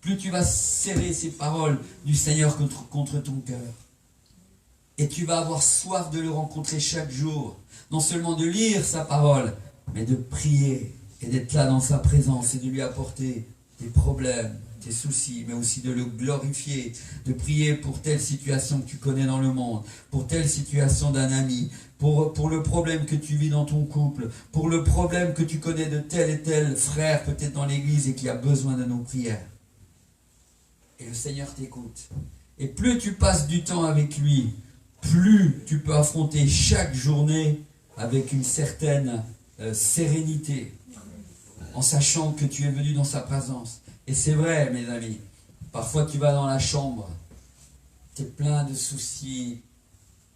Plus tu vas serrer ces paroles du Seigneur contre ton cœur. Et tu vas avoir soif de le rencontrer chaque jour. Non seulement de lire sa parole, mais de prier et d'être là dans sa présence et de lui apporter tes problèmes, tes soucis, mais aussi de le glorifier, de prier pour telle situation que tu connais dans le monde, pour telle situation d'un ami, pour le problème que tu vis dans ton couple, pour le problème que tu connais de tel et tel frère, peut-être dans l'église, et qui a besoin de nos prières. Et le Seigneur t'écoute. Et plus tu passes du temps avec lui, plus tu peux affronter chaque journée avec une certaine sérénité, en sachant que tu es venu dans sa présence. Et c'est vrai, mes amis, parfois tu vas dans la chambre, tu es plein de soucis,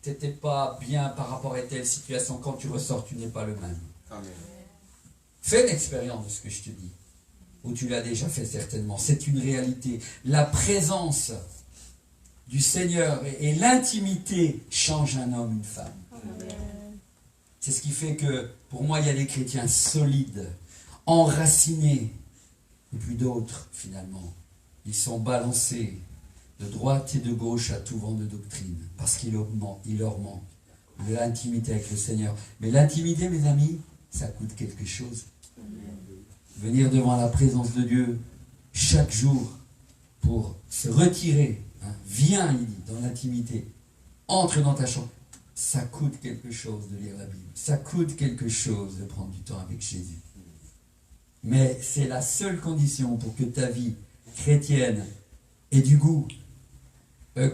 tu n'étais pas bien par rapport à telle situation, quand tu ressors, tu n'es pas le même. Amen. Fais l'expérience de ce que je te dis, ou tu l'as déjà fait certainement, c'est une réalité. La présence du Seigneur et l'intimité changent un homme, une femme. Amen. C'est ce qui fait que, pour moi, il y a des chrétiens solides, enracinés, et puis d'autres, finalement, ils sont balancés de droite et de gauche à tout vent de doctrine, parce qu'il leur manque de l'intimité avec le Seigneur. Mais l'intimité, mes amis, ça coûte quelque chose. Venir devant la présence de Dieu chaque jour pour se retirer, viens, il dit, dans l'intimité, entre dans ta chambre. Ça coûte quelque chose de lire la Bible. Ça coûte quelque chose de prendre du temps avec Jésus. Mais c'est la seule condition pour que ta vie chrétienne ait du goût,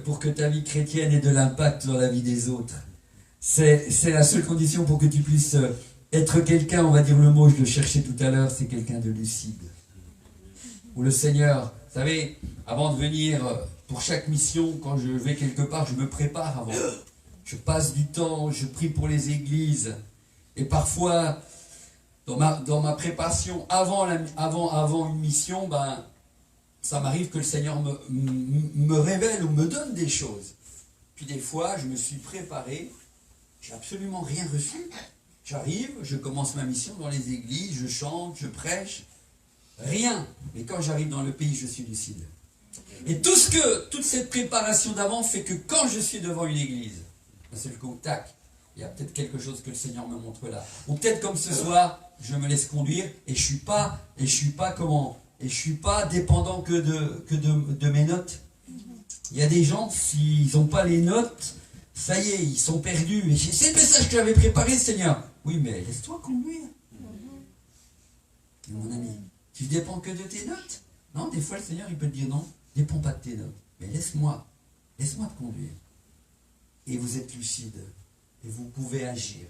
pour que ta vie chrétienne ait de l'impact dans la vie des autres. C'est la seule condition pour que tu puisses être quelqu'un, on va dire le mot, je le cherchais tout à l'heure, c'est quelqu'un de lucide. Où le Seigneur, vous savez, avant de venir pour chaque mission, quand je vais quelque part, je me prépare avant. Je passe du temps, je prie pour les églises. Et parfois, dans ma préparation avant une mission, ça m'arrive que le Seigneur me révèle ou me donne des choses. Puis des fois, je me suis préparé, j'ai absolument rien reçu. J'arrive, je commence ma mission dans les églises, je chante, je prêche. Rien. Mais quand j'arrive dans le pays, je suis lucide. Et toute cette préparation d'avant fait que quand je suis devant une église, c'est le coup, tac, il y a peut-être quelque chose que le Seigneur me montre là. Ou peut-être comme ce soir, je me laisse conduire et je suis pas dépendant que de mes notes. Il y a des gens, s'ils n'ont pas les notes, ça y est, ils sont perdus. Mais c'est le message que j'avais préparé, Seigneur. Oui, mais laisse-toi conduire. Mon ami, tu ne dépends que de tes notes. Non, des fois, le Seigneur, il peut te dire non, ne dépends pas de tes notes. Mais laisse-moi te conduire. Et vous êtes lucide. Et vous pouvez agir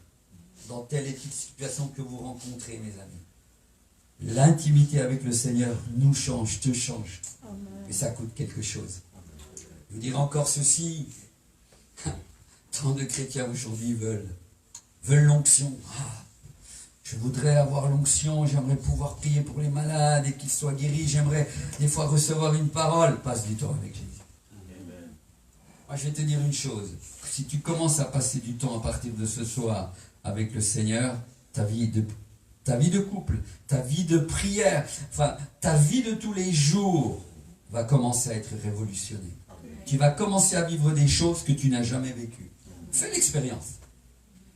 dans telle et telle situation que vous rencontrez, mes amis. L'intimité avec le Seigneur nous change, te change. Amen. Et ça coûte quelque chose. Je vous dire encore ceci. Tant de chrétiens aujourd'hui veulent l'onction. Je voudrais avoir l'onction, j'aimerais pouvoir prier pour les malades et qu'ils soient guéris. J'aimerais des fois recevoir une parole. Passe du temps avec Jésus. Amen. Moi, je vais te dire une chose. Si tu commences à passer du temps à partir de ce soir avec le Seigneur, ta vie de couple, ta vie de prière, enfin, ta vie de tous les jours va commencer à être révolutionnée. Tu vas commencer à vivre des choses que tu n'as jamais vécues. Fais l'expérience.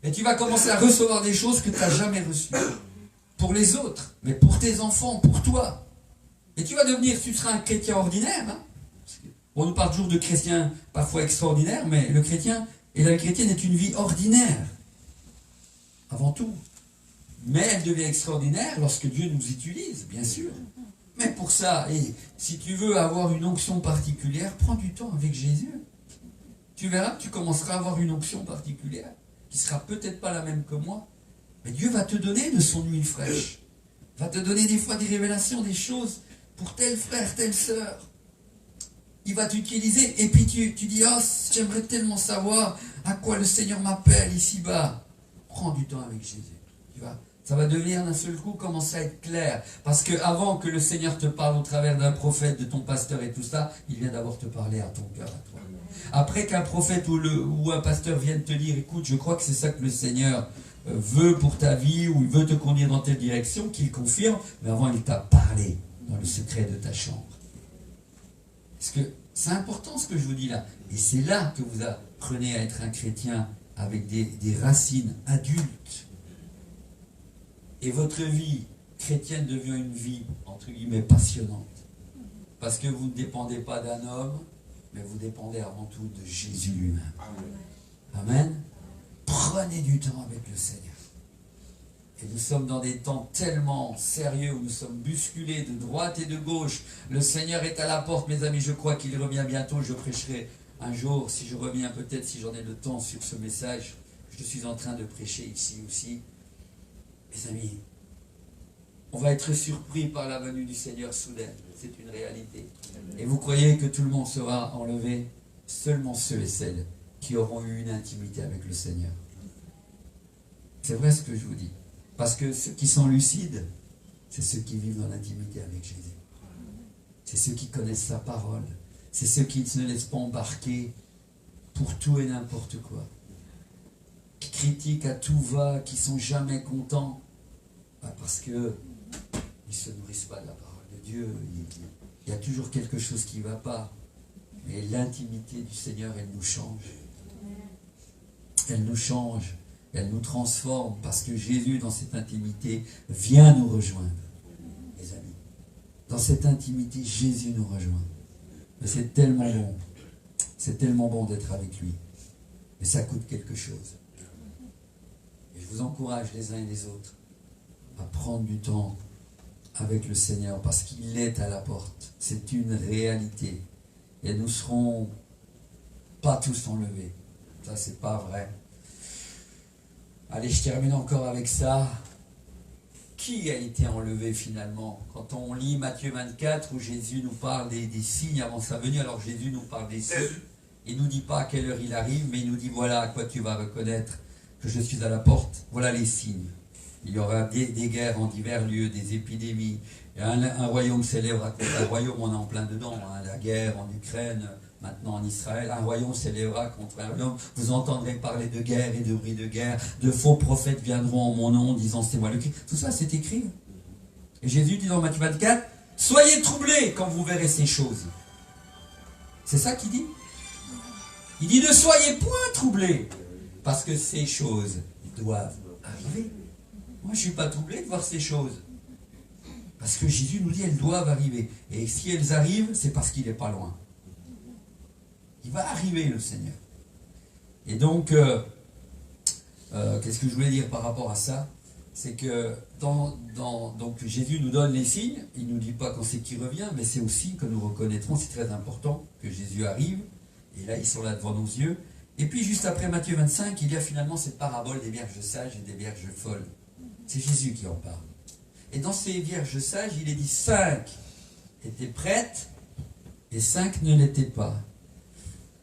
Et tu vas commencer à recevoir des choses que tu n'as jamais reçues. Pour les autres, mais pour tes enfants, pour toi. Et tu seras un chrétien ordinaire. Hein. On nous parle toujours de chrétiens parfois extraordinaires, mais le chrétien et la chrétienne est une vie ordinaire. Avant tout. Mais elle devient extraordinaire lorsque Dieu nous utilise, bien sûr. Mais pour ça, et si tu veux avoir une onction particulière, prends du temps avec Jésus. Tu verras que tu commenceras à avoir une onction particulière, qui sera peut-être pas la même que moi, mais Dieu va te donner de son huile fraîche. Va te donner des fois des révélations, des choses pour tel frère, telle sœur. Il va t'utiliser, et puis tu dis, oh, j'aimerais tellement savoir à quoi le Seigneur m'appelle ici-bas. Prends du temps avec Jésus. Tu vois, ça va devenir d'un seul coup, commencer à être clair. Parce que avant que le Seigneur te parle au travers d'un prophète, de ton pasteur et tout ça, il vient d'abord te parler à ton cœur, à toi. Après qu'un prophète ou un pasteur vienne te dire, écoute, je crois que c'est ça que le Seigneur veut pour ta vie, ou il veut te conduire dans telle direction, qu'il confirme, mais avant il t'a parlé dans le secret de ta chambre. Parce que c'est important ce que je vous dis là. Et c'est là que vous apprenez à être un chrétien avec des racines adultes. Et votre vie chrétienne devient une vie, entre guillemets, passionnante. Parce que vous ne dépendez pas d'un homme, mais vous dépendez avant tout de Jésus lui-même. Amen. Prenez du temps avec le Seigneur. Et nous sommes dans des temps tellement sérieux où nous sommes bousculés de droite et de gauche. Le Seigneur est à la porte, mes amis. Je crois qu'il revient bientôt. Je prêcherai un jour, si je reviens peut-être, si j'en ai le temps, sur ce message. Je suis en train de prêcher ici aussi. Mes amis, on va être surpris par la venue du Seigneur soudaine. C'est une réalité. Et vous croyez que tout le monde sera enlevé? Seulement ceux et celles qui auront eu une intimité avec le Seigneur. C'est vrai ce que je vous dis. Parce que ceux qui sont lucides, c'est ceux qui vivent dans l'intimité avec Jésus. C'est ceux qui connaissent sa parole. C'est ceux qui ne se laissent pas embarquer pour tout et n'importe quoi. Qui critiquent à tout va, qui sont jamais contents. Parce que ils ne se nourrissent pas de la parole de Dieu. Il y a toujours quelque chose qui ne va pas. Mais l'intimité du Seigneur, elle nous change. Elle nous change. Elle nous transforme parce que Jésus, dans cette intimité, vient nous rejoindre, les amis. Dans cette intimité, Jésus nous rejoint. Mais c'est tellement bon. C'est tellement bon d'être avec lui. Mais ça coûte quelque chose. Et je vous encourage les uns et les autres à prendre du temps avec le Seigneur parce qu'il est à la porte. C'est une réalité. Et nous ne serons pas tous enlevés. Ça, c'est pas vrai. Allez, je termine encore avec ça. Qui a été enlevé finalement? Quand on lit Matthieu 24 où Jésus nous parle des signes avant sa venue, alors Jésus nous parle des signes. Il ne nous dit pas à quelle heure il arrive, mais il nous dit voilà à quoi tu vas reconnaître que je suis à la porte. Voilà les signes. Il y aura des guerres en divers lieux, des épidémies. Et un royaume s'élèvera contre un royaume, on est en plein dedans. Hein, la guerre en Ukraine, maintenant en Israël. Un royaume s'élèvera contre un royaume. Vous entendrez parler de guerre et de bruit de guerre. De faux prophètes viendront en mon nom disant c'est moi le Christ. Tout ça c'est écrit. Et Jésus dit dans Matthieu 24, soyez troublés quand vous verrez ces choses. C'est ça qu'il dit. Il dit ne soyez point troublés parce que ces choses doivent arriver. Moi, je ne suis pas troublé de voir ces choses. Parce que Jésus nous dit elles doivent arriver. Et si elles arrivent, c'est parce qu'il n'est pas loin. Il va arriver, le Seigneur. Et donc, qu'est-ce que je voulais dire par rapport à ça? C'est que donc Jésus nous donne les signes. Il ne nous dit pas quand c'est qu'il revient, mais c'est aussi que nous reconnaîtrons, c'est très important, que Jésus arrive. Et là, ils sont là devant nos yeux. Et puis, juste après Matthieu 25, il y a finalement cette parabole des vierges sages et des vierges folles. C'est Jésus qui en parle. Et dans ces vierges sages, il est dit 5 étaient prêtes et 5 ne l'étaient pas.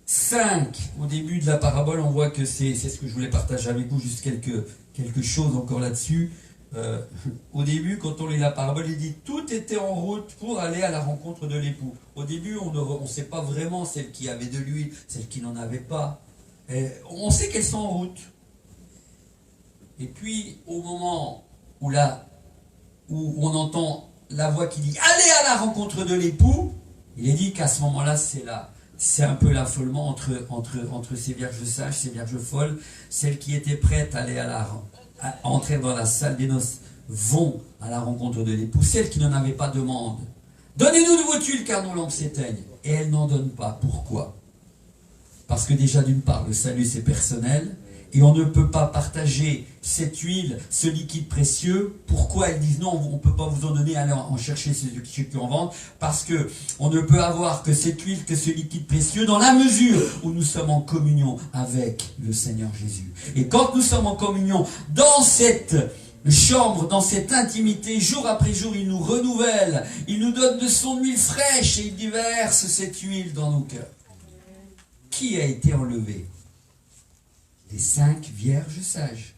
5, au début de la parabole, on voit que c'est ce que je voulais partager avec vous, juste quelque chose encore là-dessus. Au début, quand on lit la parabole, il dit tout était en route pour aller à la rencontre de l'époux. Au début, on ne sait pas vraiment celle qui avait de l'huile, celle qui n'en avait pas. Et on sait qu'elles sont en route. Et puis, au moment où on entend la voix qui dit « Allez à la rencontre de l'époux », il est dit qu'à ce moment-là, c'est un peu l'affolement entre ces vierges sages, ces vierges folles. Celles qui étaient prêtes à aller à entrer dans la salle des noces vont à la rencontre de l'époux. Celles qui n'en avaient pas demandent « Donnez-nous de vos tuiles car nos lampes s'éteignent ». Et elles n'en donnent pas. Pourquoi? Parce que déjà, d'une part, le salut, c'est personnel. Et on ne peut pas partager cette huile, ce liquide précieux. Pourquoi elles disent non, on ne peut pas vous en donner, allez en chercher ceux qui en vendent. Parce que on ne peut avoir que cette huile, que ce liquide précieux, dans la mesure où nous sommes en communion avec le Seigneur Jésus. Et quand nous sommes en communion, dans cette chambre, dans cette intimité, jour après jour, il nous renouvelle. Il nous donne de son huile fraîche et il déverse cette huile dans nos cœurs. Qui a été enlevé? Les 5 vierges sages.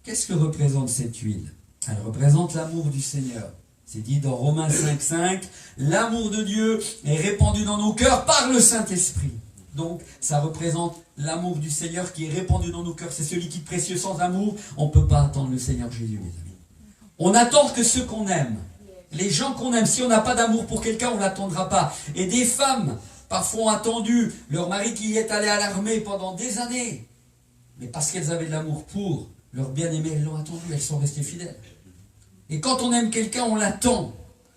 Qu'est-ce que représente cette huile? Elle représente l'amour du Seigneur. C'est dit dans Romains 5,5, l'amour de Dieu est répandu dans nos cœurs par le Saint-Esprit. Donc, ça représente l'amour du Seigneur qui est répandu dans nos cœurs. C'est ce liquide précieux. Sans amour, on ne peut pas attendre le Seigneur Jésus, mes amis. On attend que ceux qu'on aime. Les gens qu'on aime. Si on n'a pas d'amour pour quelqu'un, on ne l'attendra pas. Et des femmes, parfois, ont attendu leur mari qui est allé à l'armée pendant des années. Mais parce qu'elles avaient de l'amour pour leur bien-aimé, elles l'ont attendu, elles sont restées fidèles. Et quand on aime quelqu'un, on l'attend.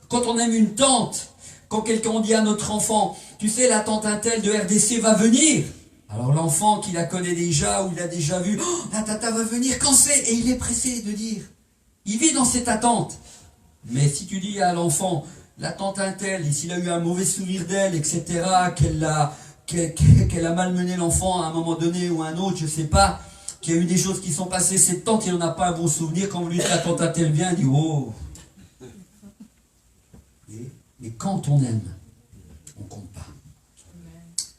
Quand on aime une tante, Quand quelqu'un dit à notre enfant, tu sais, la tante Intel de RDC va venir. Alors l'enfant qui la connaît déjà ou il a déjà vu, oh, la tata va venir, quand c'est? Et il est pressé de dire. Il vit dans cette attente. Mais si tu dis à l'enfant, la tante Intel, et s'il a eu un mauvais souvenir d'elle, etc., qu'elle a malmené l'enfant à un moment donné ou à un autre, je ne sais pas, qu'il y a eu des choses qui sont passées, cette tante, il n'en a pas un bon souvenir, quand vous lui dites la tante Intel vient, il dit, oh. Mais quand on aime, on ne compte pas.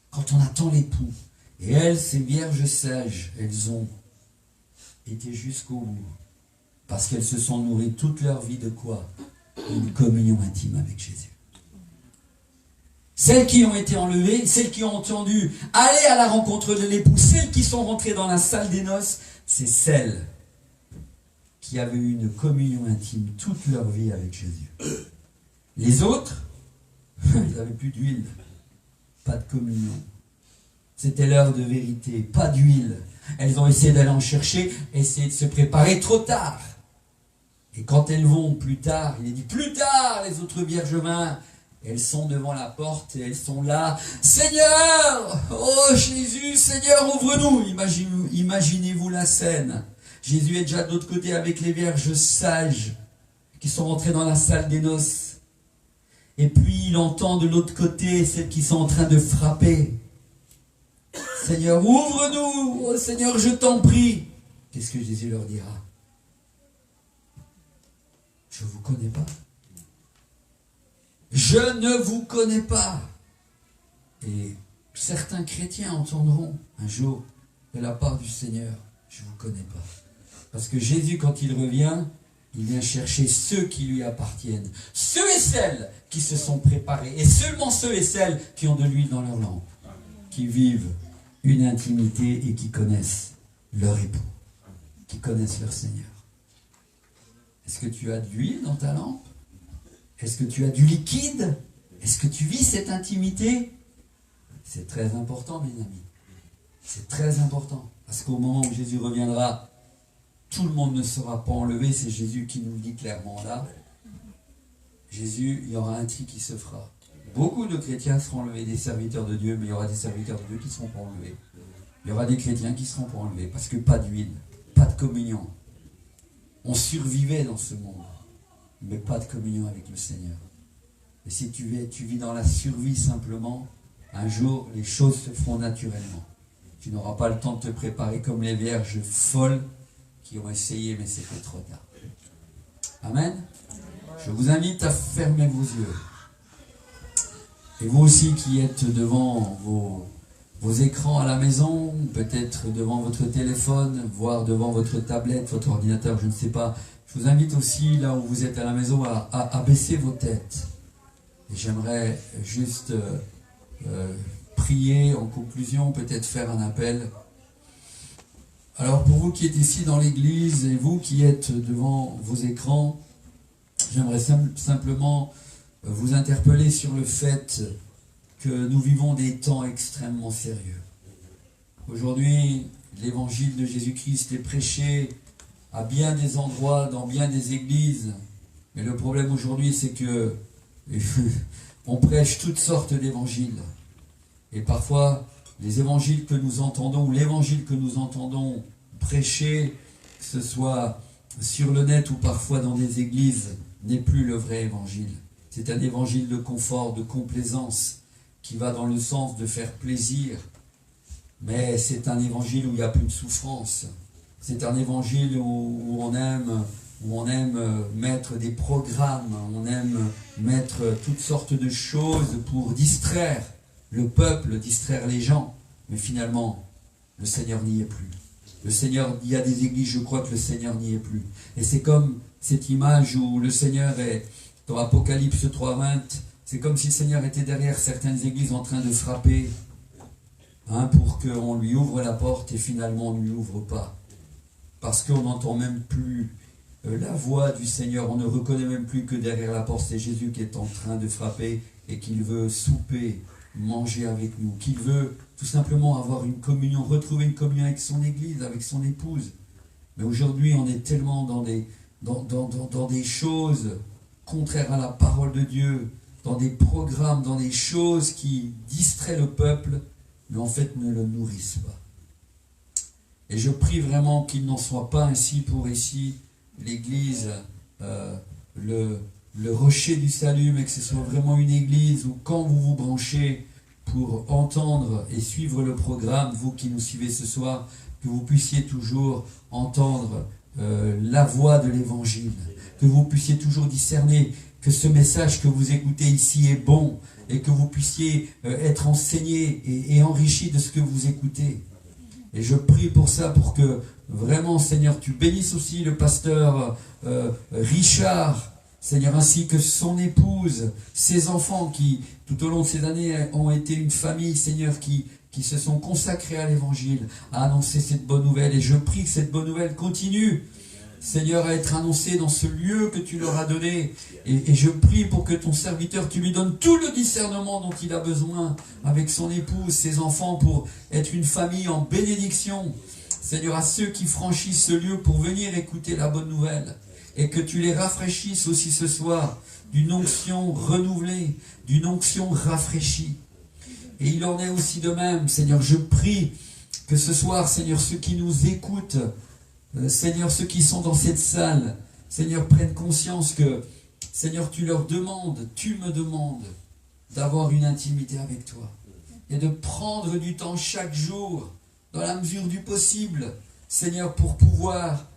Quand on attend l'époux, et elles, ces vierges sages, elles ont été jusqu'au bout. Parce qu'elles se sont nourries toute leur vie de quoi? Une communion intime avec Jésus. Celles qui ont été enlevées, celles qui ont entendu aller à la rencontre de l'époux, celles qui sont rentrées dans la salle des noces, c'est celles qui avaient eu une communion intime toute leur vie avec Jésus. Les autres, ils n'avaient plus d'huile, pas de communion. C'était l'heure de vérité, pas d'huile. Elles ont essayé d'aller en chercher, essayer de se préparer trop tard. Et quand elles vont plus tard, il est dit plus tard, les autres vierges mains, elles sont devant la porte et elles sont là. Seigneur, oh Jésus, Seigneur, ouvre-nous. Imaginez-vous la scène. Jésus est déjà de l'autre côté avec les vierges sages qui sont rentrées dans la salle des noces. Et puis il entend de l'autre côté celles qui sont en train de frapper. Seigneur, ouvre-nous. Oh Seigneur, je t'en prie. Qu'est-ce que Jésus leur dira? Je ne vous connais pas. Je ne vous connais pas. Et certains chrétiens entendront un jour de la part du Seigneur, je ne vous connais pas. Parce que Jésus, quand il revient, il vient chercher ceux qui lui appartiennent. Ceux et celles qui se sont préparés. Et seulement ceux et celles qui ont de l'huile dans leur lampe. Qui vivent une intimité et qui connaissent leur époux. Qui connaissent leur Seigneur. Est-ce que tu as de l'huile dans ta lampe? Est-ce que tu as du liquide? Est-ce que tu vis cette intimité? C'est très important, mes amis. C'est très important. Parce qu'au moment où Jésus reviendra, tout le monde ne sera pas enlevé. C'est Jésus qui nous le dit clairement là. Jésus, il y aura un tri qui se fera. Beaucoup de chrétiens seront enlevés, des serviteurs de Dieu, mais il y aura des serviteurs de Dieu qui ne seront pas enlevés. Il y aura des chrétiens qui ne seront pas enlevés. Parce que pas d'huile, pas de communion. On survivait dans ce monde, mais pas de communion avec le Seigneur. Et si tu vis dans la survie simplement, un jour, les choses se feront naturellement. Tu n'auras pas le temps de te préparer comme les vierges folles qui ont essayé, mais c'était trop tard. Amen. Je vous invite à fermer vos yeux. Et vous aussi qui êtes devant vos écrans à la maison, peut-être devant votre téléphone, voire devant votre tablette, votre ordinateur, je ne sais pas. Je vous invite aussi, là où vous êtes à la maison, à baisser vos têtes. Et j'aimerais juste prier en conclusion, peut-être faire un appel. Alors pour vous qui êtes ici dans l'église et vous qui êtes devant vos écrans, j'aimerais simplement vous interpeller sur le fait que nous vivons des temps extrêmement sérieux. Aujourd'hui, l'évangile de Jésus-Christ est prêché à bien des endroits, dans bien des églises. Mais le problème aujourd'hui, c'est que on prêche toutes sortes d'évangiles. Et parfois, les évangiles que nous entendons, ou l'évangile que nous entendons prêcher, que ce soit sur le net ou parfois dans des églises, n'est plus le vrai évangile. C'est un évangile de confort, de complaisance, qui va dans le sens de faire plaisir. Mais c'est un évangile où il n'y a plus de souffrance. C'est un évangile où on aime mettre des programmes, on aime mettre toutes sortes de choses pour distraire le peuple, distraire les gens. Mais finalement, le Seigneur n'y est plus. Le Seigneur, il y a des églises, je crois que le Seigneur n'y est plus. Et c'est comme cette image où le Seigneur est, dans Apocalypse 3:20, c'est comme si le Seigneur était derrière certaines églises en train de frapper, pour qu'on lui ouvre la porte et finalement on ne lui ouvre pas. Parce qu'on n'entend même plus la voix du Seigneur, on ne reconnaît même plus que derrière la porte, c'est Jésus qui est en train de frapper et qu'il veut souper, manger avec nous, qu'il veut tout simplement avoir une communion, retrouver une communion avec son église, avec son épouse. Mais aujourd'hui, on est tellement dans des choses contraires à la parole de Dieu, dans des programmes, dans des choses qui distraient le peuple, mais en fait ne le nourrissent pas. Et je prie vraiment qu'il n'en soit pas ainsi pour ici, l'Église, le rocher du salut, mais que ce soit vraiment une Église où quand vous vous branchez pour entendre et suivre le programme, vous qui nous suivez ce soir, que vous puissiez toujours entendre la voix de l'Évangile, que vous puissiez toujours discerner que ce message que vous écoutez ici est bon et que vous puissiez être enseigné et enrichi de ce que vous écoutez. Et je prie pour ça, pour que vraiment, Seigneur, tu bénisses aussi le pasteur Richard, Seigneur, ainsi que son épouse, ses enfants qui, tout au long de ces années, ont été une famille, Seigneur, qui se sont consacrés à l'Évangile, à annoncer cette bonne nouvelle. Et je prie que cette bonne nouvelle continue, Seigneur, à être annoncée dans ce lieu que tu leur as donné. Et je prie pour que ton serviteur, tu lui donnes tout le discernement dont il a besoin, avec son épouse, ses enfants, pour être une famille en bénédiction. Seigneur, à ceux qui franchissent ce lieu pour venir écouter la bonne nouvelle. Et que tu les rafraîchisses aussi ce soir, d'une onction renouvelée, d'une onction rafraîchie. Et il en est aussi de même, Seigneur, je prie que ce soir, Seigneur, ceux qui nous écoutent, Seigneur, ceux qui sont dans cette salle, Seigneur, prennent conscience que, Seigneur, tu leur demandes, tu me demandes d'avoir une intimité avec toi. Et de prendre du temps chaque jour, dans la mesure du possible, Seigneur, pour pouvoir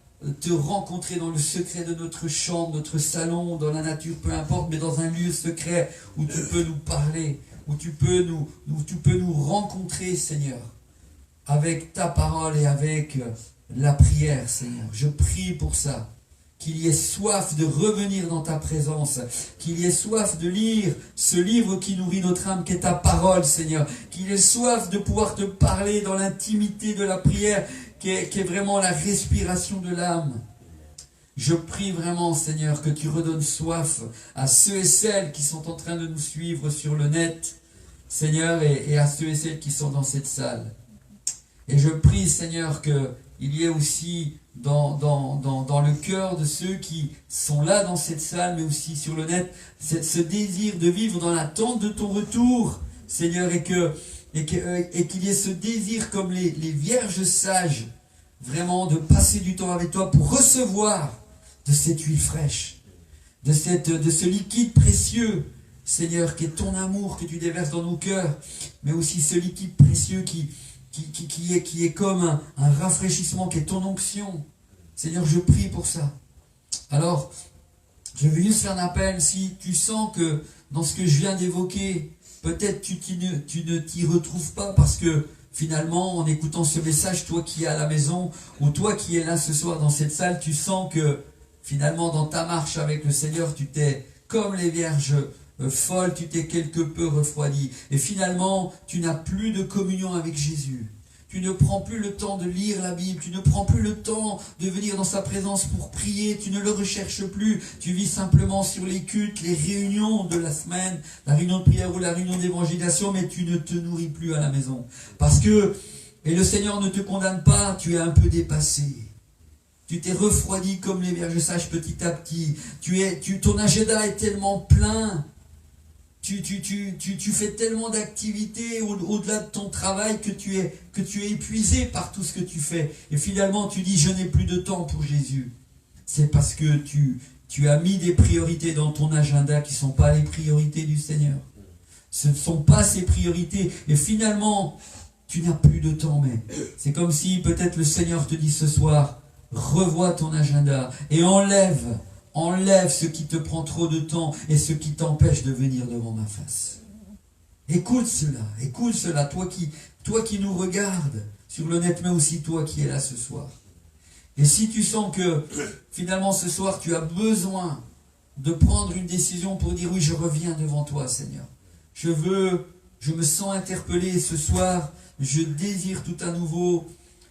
te rencontrer dans le secret de notre chambre, notre salon, dans la nature, peu importe, mais dans un lieu secret où tu peux nous parler, où tu peux nous rencontrer, Seigneur, avec ta parole et avec la prière, Seigneur. Je prie pour ça, qu'il y ait soif de revenir dans ta présence, qu'il y ait soif de lire ce livre qui nourrit notre âme, qui est ta parole, Seigneur, qu'il y ait soif de pouvoir te parler dans l'intimité de la prière, qui est vraiment la respiration de l'âme. Je prie vraiment, Seigneur, que tu redonnes soif à ceux et celles qui sont en train de nous suivre sur le net, Seigneur, et à ceux et celles qui sont dans cette salle. Et je prie, Seigneur, qu'il y ait aussi dans le cœur de ceux qui sont là dans cette salle, mais aussi sur le net, ce désir de vivre dans l'attente de ton retour, Seigneur, et qu'il y ait ce désir comme les vierges sages, vraiment de passer du temps avec toi pour recevoir de cette huile fraîche, de ce liquide précieux, Seigneur, qui est ton amour que tu déverses dans nos cœurs, mais aussi ce liquide précieux qui est comme un rafraîchissement, qui est ton onction. Seigneur, je prie pour ça. Alors, je veux juste faire un appel, si tu sens que dans ce que je viens d'évoquer, peut-être tu ne t'y retrouves pas parce que finalement, en écoutant ce message, toi qui es à la maison ou toi qui es là ce soir dans cette salle, tu sens que finalement dans ta marche avec le Seigneur, tu t'es comme les vierges folles, tu t'es quelque peu refroidi. Et finalement, tu n'as plus de communion avec Jésus. Tu ne prends plus le temps de lire la Bible, tu ne prends plus le temps de venir dans sa présence pour prier, tu ne le recherches plus, tu vis simplement sur les cultes, les réunions de la semaine, la réunion de prière ou la réunion d'évangélisation, mais tu ne te nourris plus à la maison. Parce que, et le Seigneur ne te condamne pas, tu es un peu dépassé. Tu t'es refroidi comme les vierges sages petit à petit. Ton agenda est tellement plein. Tu fais tellement d'activités au-delà de ton travail que tu es épuisé par tout ce que tu fais. Et finalement, tu dis, je n'ai plus de temps pour Jésus. C'est parce que tu as mis des priorités dans ton agenda qui ne sont pas les priorités du Seigneur. Ce ne sont pas ses priorités. Et finalement, tu n'as plus de temps. Mais c'est comme si peut-être le Seigneur te dit ce soir, revois ton agenda et enlève ce qui te prend trop de temps et ce qui t'empêche de venir devant ma face. Écoute cela, toi qui nous regardes sur le net, mais aussi toi qui es là ce soir. Et si tu sens que finalement ce soir tu as besoin de prendre une décision pour dire oui, je reviens devant toi, Seigneur. Je me sens interpellé ce soir, je désire tout à nouveau,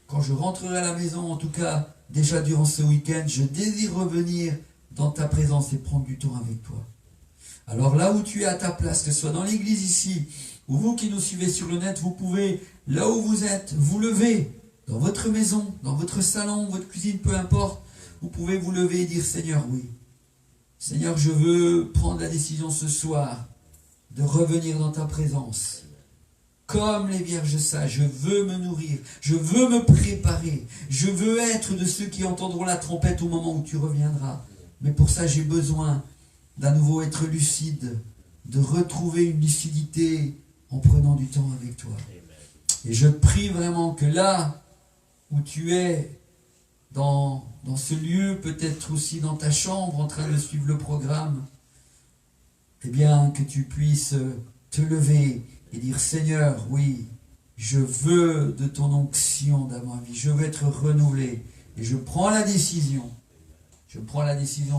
quand je rentrerai à la maison, en tout cas déjà durant ce week-end, je désire revenir dans ta présence et prendre du temps avec toi. Alors là où tu es à ta place, que ce soit dans l'église ici, ou vous qui nous suivez sur le net, vous pouvez, là où vous êtes, vous lever, dans votre maison, dans votre salon, votre cuisine, peu importe, vous pouvez vous lever et dire, Seigneur, oui. Seigneur, je veux prendre la décision ce soir de revenir dans ta présence. Comme les vierges sages, je veux me nourrir, je veux me préparer, je veux être de ceux qui entendront la trompette au moment où tu reviendras. Mais pour ça, j'ai besoin d'à nouveau être lucide, de retrouver une lucidité en prenant du temps avec toi. Et je prie vraiment que là où tu es, dans ce lieu, peut-être aussi dans ta chambre, en train de suivre le programme, eh bien, que tu puisses te lever et dire, Seigneur, oui, je veux de ton onction dans ma vie, je veux être renouvelé. Et je prends la décision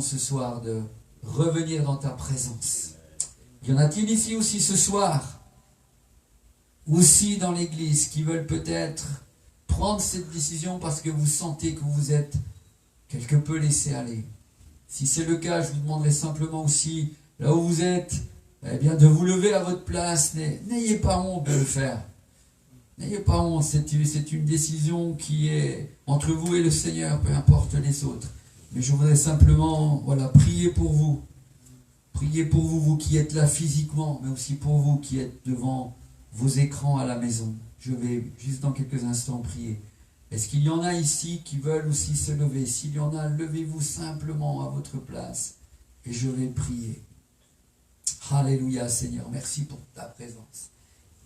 ce soir de revenir dans ta présence. Y en a-t-il ici aussi ce soir, aussi dans l'église, qui veulent peut-être prendre cette décision parce que vous sentez que vous êtes quelque peu laissé aller? Si c'est le cas, je vous demanderai simplement aussi, là où vous êtes, eh bien, de vous lever à votre place. N'ayez pas honte de le faire. N'ayez pas honte, c'est une décision qui est entre vous et le Seigneur, peu importe les autres. Mais je voudrais simplement, prier pour vous. Priez pour vous, vous qui êtes là physiquement, mais aussi pour vous qui êtes devant vos écrans à la maison. Je vais juste dans quelques instants prier. Est-ce qu'il y en a ici qui veulent aussi se lever? S'il y en a, levez-vous simplement à votre place et je vais prier. Alléluia, Seigneur, merci pour ta présence.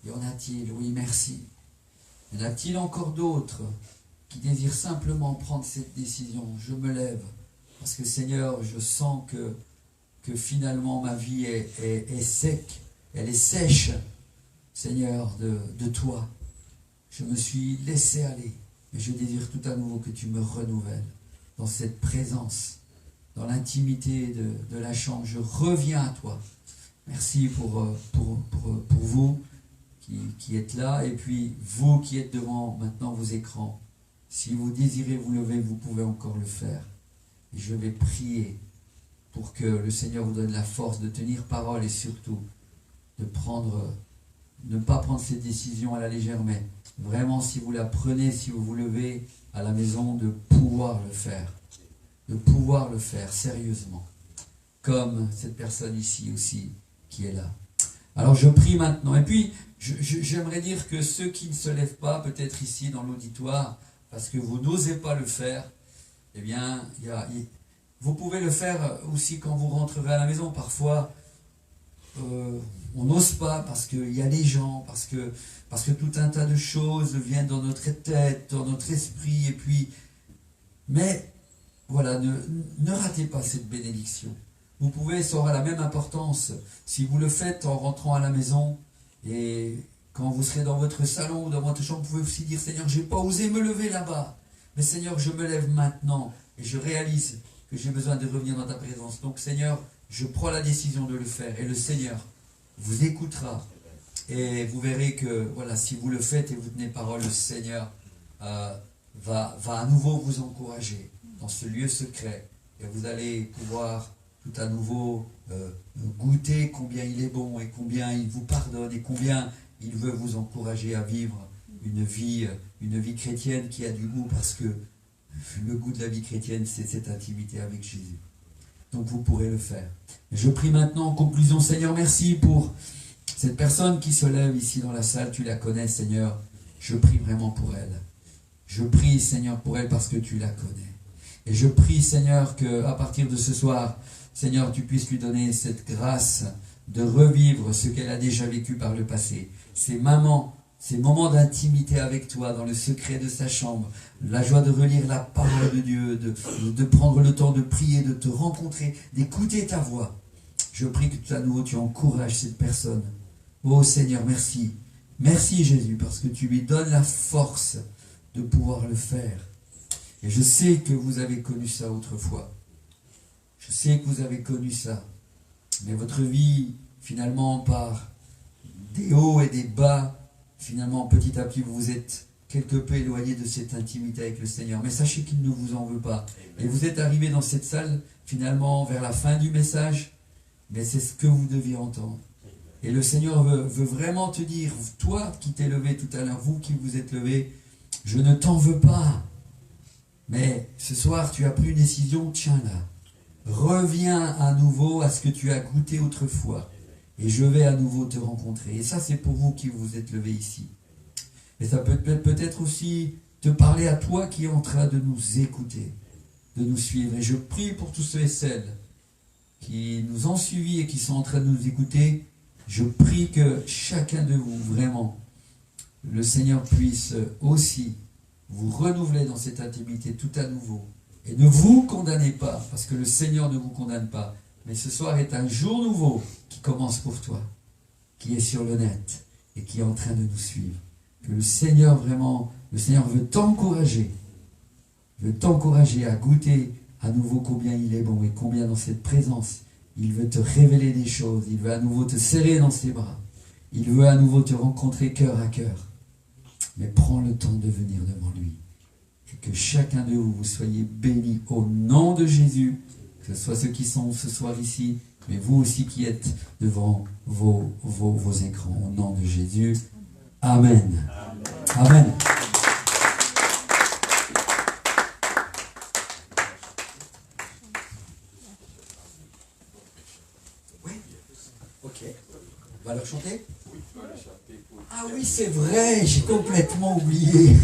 Y en a-t-il? Oui, merci. Y en a-t-il encore d'autres qui désirent simplement prendre cette décision? Je me lève parce que, Seigneur, je sens que finalement ma vie est sec, elle est sèche, Seigneur, de toi. Je me suis laissé aller, mais je désire tout à nouveau que tu me renouvelles dans cette présence, dans l'intimité de la chambre. Je reviens à toi. Merci pour vous qui êtes là, et puis vous qui êtes devant maintenant vos écrans. Si vous désirez vous lever, vous pouvez encore le faire. Et je vais prier pour que le Seigneur vous donne la force de tenir parole et surtout de ne pas prendre cette décision à la légère, mais vraiment, si vous la prenez, si vous vous levez à la maison, de pouvoir le faire. De pouvoir le faire sérieusement. Comme cette personne ici aussi qui est là. Alors je prie maintenant. Et puis, j'aimerais dire que ceux qui ne se lèvent pas, peut-être ici dans l'auditoire, parce que vous n'osez pas le faire, eh bien, vous pouvez le faire aussi quand vous rentrerez à la maison. Parfois, on n'ose pas parce qu'il y a des gens, parce que tout un tas de choses viennent dans notre tête, dans notre esprit, et puis, mais voilà, ne ratez pas cette bénédiction. Vous pouvez, ça aura la même importance si vous le faites en rentrant à la maison, et quand vous serez dans votre salon ou dans votre chambre, vous pouvez aussi dire, Seigneur, j'ai pas osé me lever là-bas, mais Seigneur, je me lève maintenant, et je réalise que j'ai besoin de revenir dans ta présence. Donc Seigneur, je prends la décision de le faire, et le Seigneur vous écoutera, et vous verrez que, voilà, si vous le faites et vous tenez parole, le Seigneur va à nouveau vous encourager dans ce lieu secret, et vous allez pouvoir tout à nouveau goûter combien il est bon, et combien il vous pardonne, et combien il veut vous encourager à vivre une vie chrétienne qui a du goût, parce que le goût de la vie chrétienne, c'est cette intimité avec Jésus. Donc vous pourrez le faire. Je prie maintenant en conclusion, Seigneur, merci pour cette personne qui se lève ici dans la salle. Tu la connais, Seigneur. Je prie vraiment pour elle. Je prie, Seigneur, pour elle parce que tu la connais. Et je prie, Seigneur, qu'à partir de ce soir, Seigneur, tu puisses lui donner cette grâce de revivre ce qu'elle a déjà vécu par le passé. Ces moments d'intimité avec toi, dans le secret de sa chambre, la joie de relire la parole de Dieu, de prendre le temps de prier, de te rencontrer, d'écouter ta voix. Je prie que tout à nouveau tu encourages cette personne. Oh Seigneur, merci. Merci Jésus, parce que tu lui donnes la force de pouvoir le faire. Et je sais que vous avez connu ça autrefois. Je sais que vous avez connu ça. Mais votre vie, finalement, par des hauts et des bas, finalement, petit à petit, vous vous êtes quelque peu éloigné de cette intimité avec le Seigneur. Mais sachez qu'il ne vous en veut pas. Et vous êtes arrivé dans cette salle, finalement, vers la fin du message, mais c'est ce que vous deviez entendre. Et le Seigneur veut vraiment te dire, toi qui t'es levé tout à l'heure, vous qui vous êtes levé, je ne t'en veux pas. Mais ce soir, tu as pris une décision, tiens là. Reviens à nouveau à ce que tu as goûté autrefois. et je vais à nouveau te rencontrer. Et ça, c'est pour vous qui vous êtes levés ici. Et ça peut peut-être aussi te parler à toi qui es en train de nous écouter, de nous suivre. Et je prie pour tous ceux et celles qui nous ont suivis et qui sont en train de nous écouter. Je prie que chacun de vous, vraiment, le Seigneur puisse aussi vous renouveler dans cette intimité tout à nouveau. Et ne vous condamnez pas, parce que le Seigneur ne vous condamne pas. Mais ce soir est un jour nouveau qui commence pour toi, qui est sur le net et qui est en train de nous suivre. Que le Seigneur vraiment, le Seigneur veut t'encourager à goûter à nouveau combien il est bon et combien dans cette présence, il veut te révéler des choses, il veut à nouveau te serrer dans ses bras, il veut à nouveau te rencontrer cœur à cœur. Mais prends le temps de venir devant lui. Et que chacun de vous, vous soyez bénis au nom de Jésus, que ce soit ceux qui sont ce soir ici, mais vous aussi qui êtes devant vos écrans, au nom de Jésus. Amen. Amen. Oui. Ok. On va leur chanter? Ah oui, c'est vrai, j'ai complètement oublié.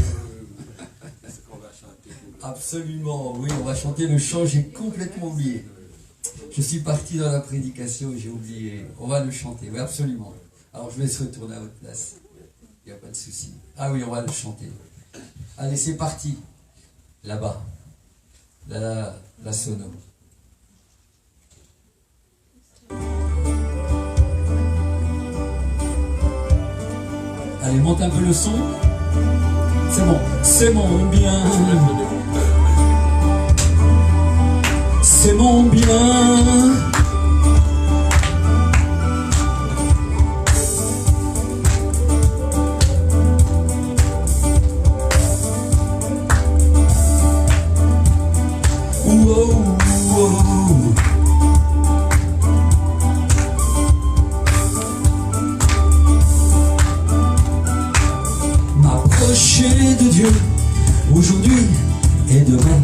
Absolument, oui, on va chanter le chant, j'ai complètement oublié. Je suis parti dans la prédication et j'ai oublié. On va le chanter, oui, absolument. Alors je vais se retourner à votre place. Il n'y a pas de souci. Ah oui, on va le chanter. Allez, c'est parti. Là-bas. La sono. Allez, monte un peu le son. C'est bon. C'est mon bien. C'est mon bien. M'approcher de Dieu aujourd'hui et demain.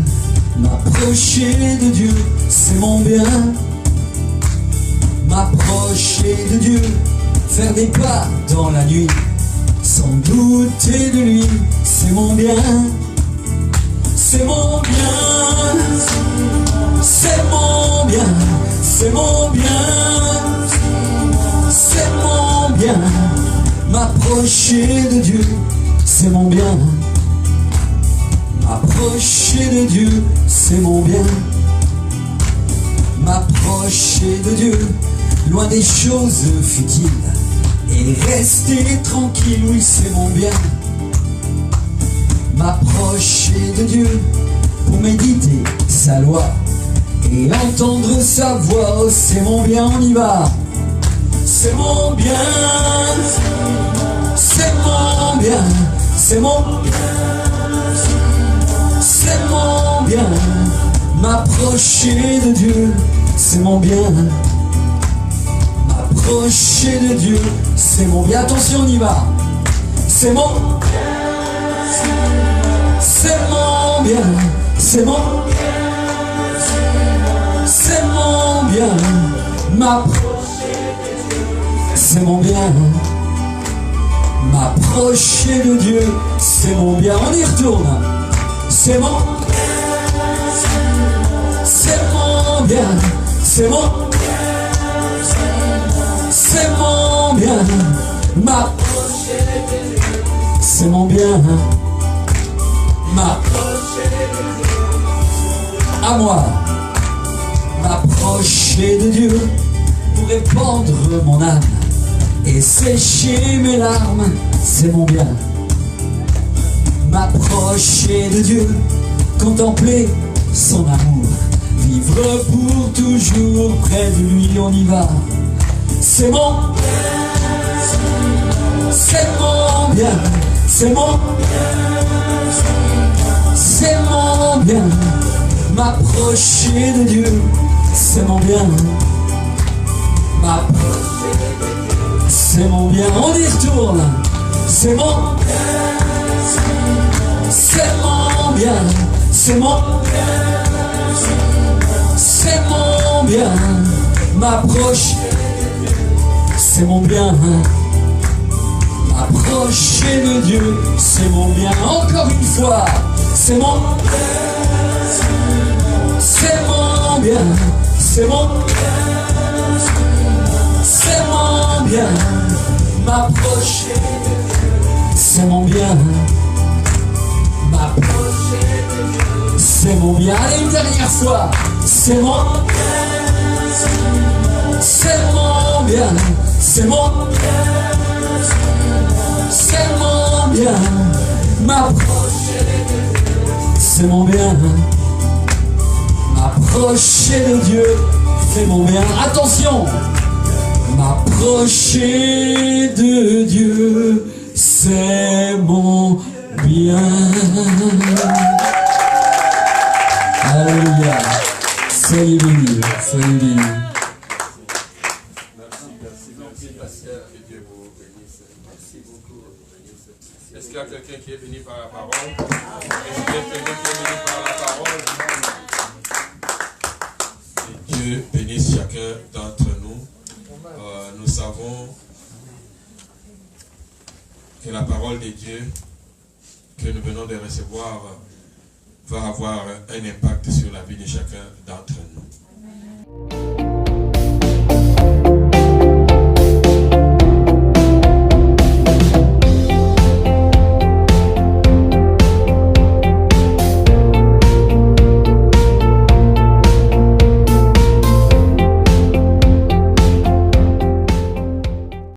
M'approcher de Dieu, c'est mon bien. M'approcher de Dieu, faire des pas dans la nuit, sans douter de lui, c'est mon bien. C'est mon bien. C'est mon bien. C'est mon bien. C'est mon bien. M'approcher de Dieu, c'est mon bien. M'approcher de Dieu, c'est mon bien. M'approcher de Dieu, loin des choses futiles, et rester tranquille, oui, c'est mon bien. M'approcher de Dieu, pour méditer sa loi, et entendre sa voix, oh, c'est mon bien, on y va. C'est mon bien. C'est mon bien. C'est mon bien. C'est mon bien. M'approcher de Dieu, c'est mon bien. M'approcher de Dieu, c'est mon bien. Attention, on y va. C'est mon bien. C'est mon bien. C'est mon bien. C'est mon bien. M'approcher de Dieu, c'est mon bien. M'approcher de Dieu, c'est mon bien. On y retourne. C'est mon bien. C'est mon bien. C'est mon bien. C'est mon bien. M'approcher de Dieu, c'est mon bien. M'approcher de Dieu. À moi. M'approcher de Dieu pour répandre mon âme et sécher mes larmes, c'est mon bien. M'approcher de Dieu, contempler son amour, vivre pour toujours près de lui, on y va. C'est mon bien. C'est mon bien. C'est mon bien. C'est mon bien. M'approcher de Dieu, c'est mon bien. M'approcher de Dieu, c'est mon bien. On y retourne. C'est mon bien. C'est mon bien. C'est mon bien. C'est mon bien. M'approcher de Dieu, c'est mon bien. Approcher de Dieu, c'est mon bien. Encore une fois, c'est mon bien. C'est mon bien. C'est mon bien. C'est mon bien. M'approcher de Dieu, c'est mon bien. M'approcher de Dieu, c'est mon bien. Allez, une dernière fois. C'est mon bien. C'est mon bien. C'est mon bien. C'est mon bien. M'approcher de Dieu, c'est mon bien. M'approcher de Dieu, c'est mon bien. Attention. M'approcher de Dieu, c'est mon bien. Alléluia. Soyez bénis, soyez bénis. Merci, pasteur. Que Dieu vous bénisse. Merci beaucoup. Est-ce qu'il y a quelqu'un qui est béni par la parole? Est-ce qu'il y a quelqu'un qui est béni par la parole? Que Dieu bénisse chacun d'entre nous. Nous savons que la parole de Dieu que nous venons de recevoir va avoir un impact sur la vie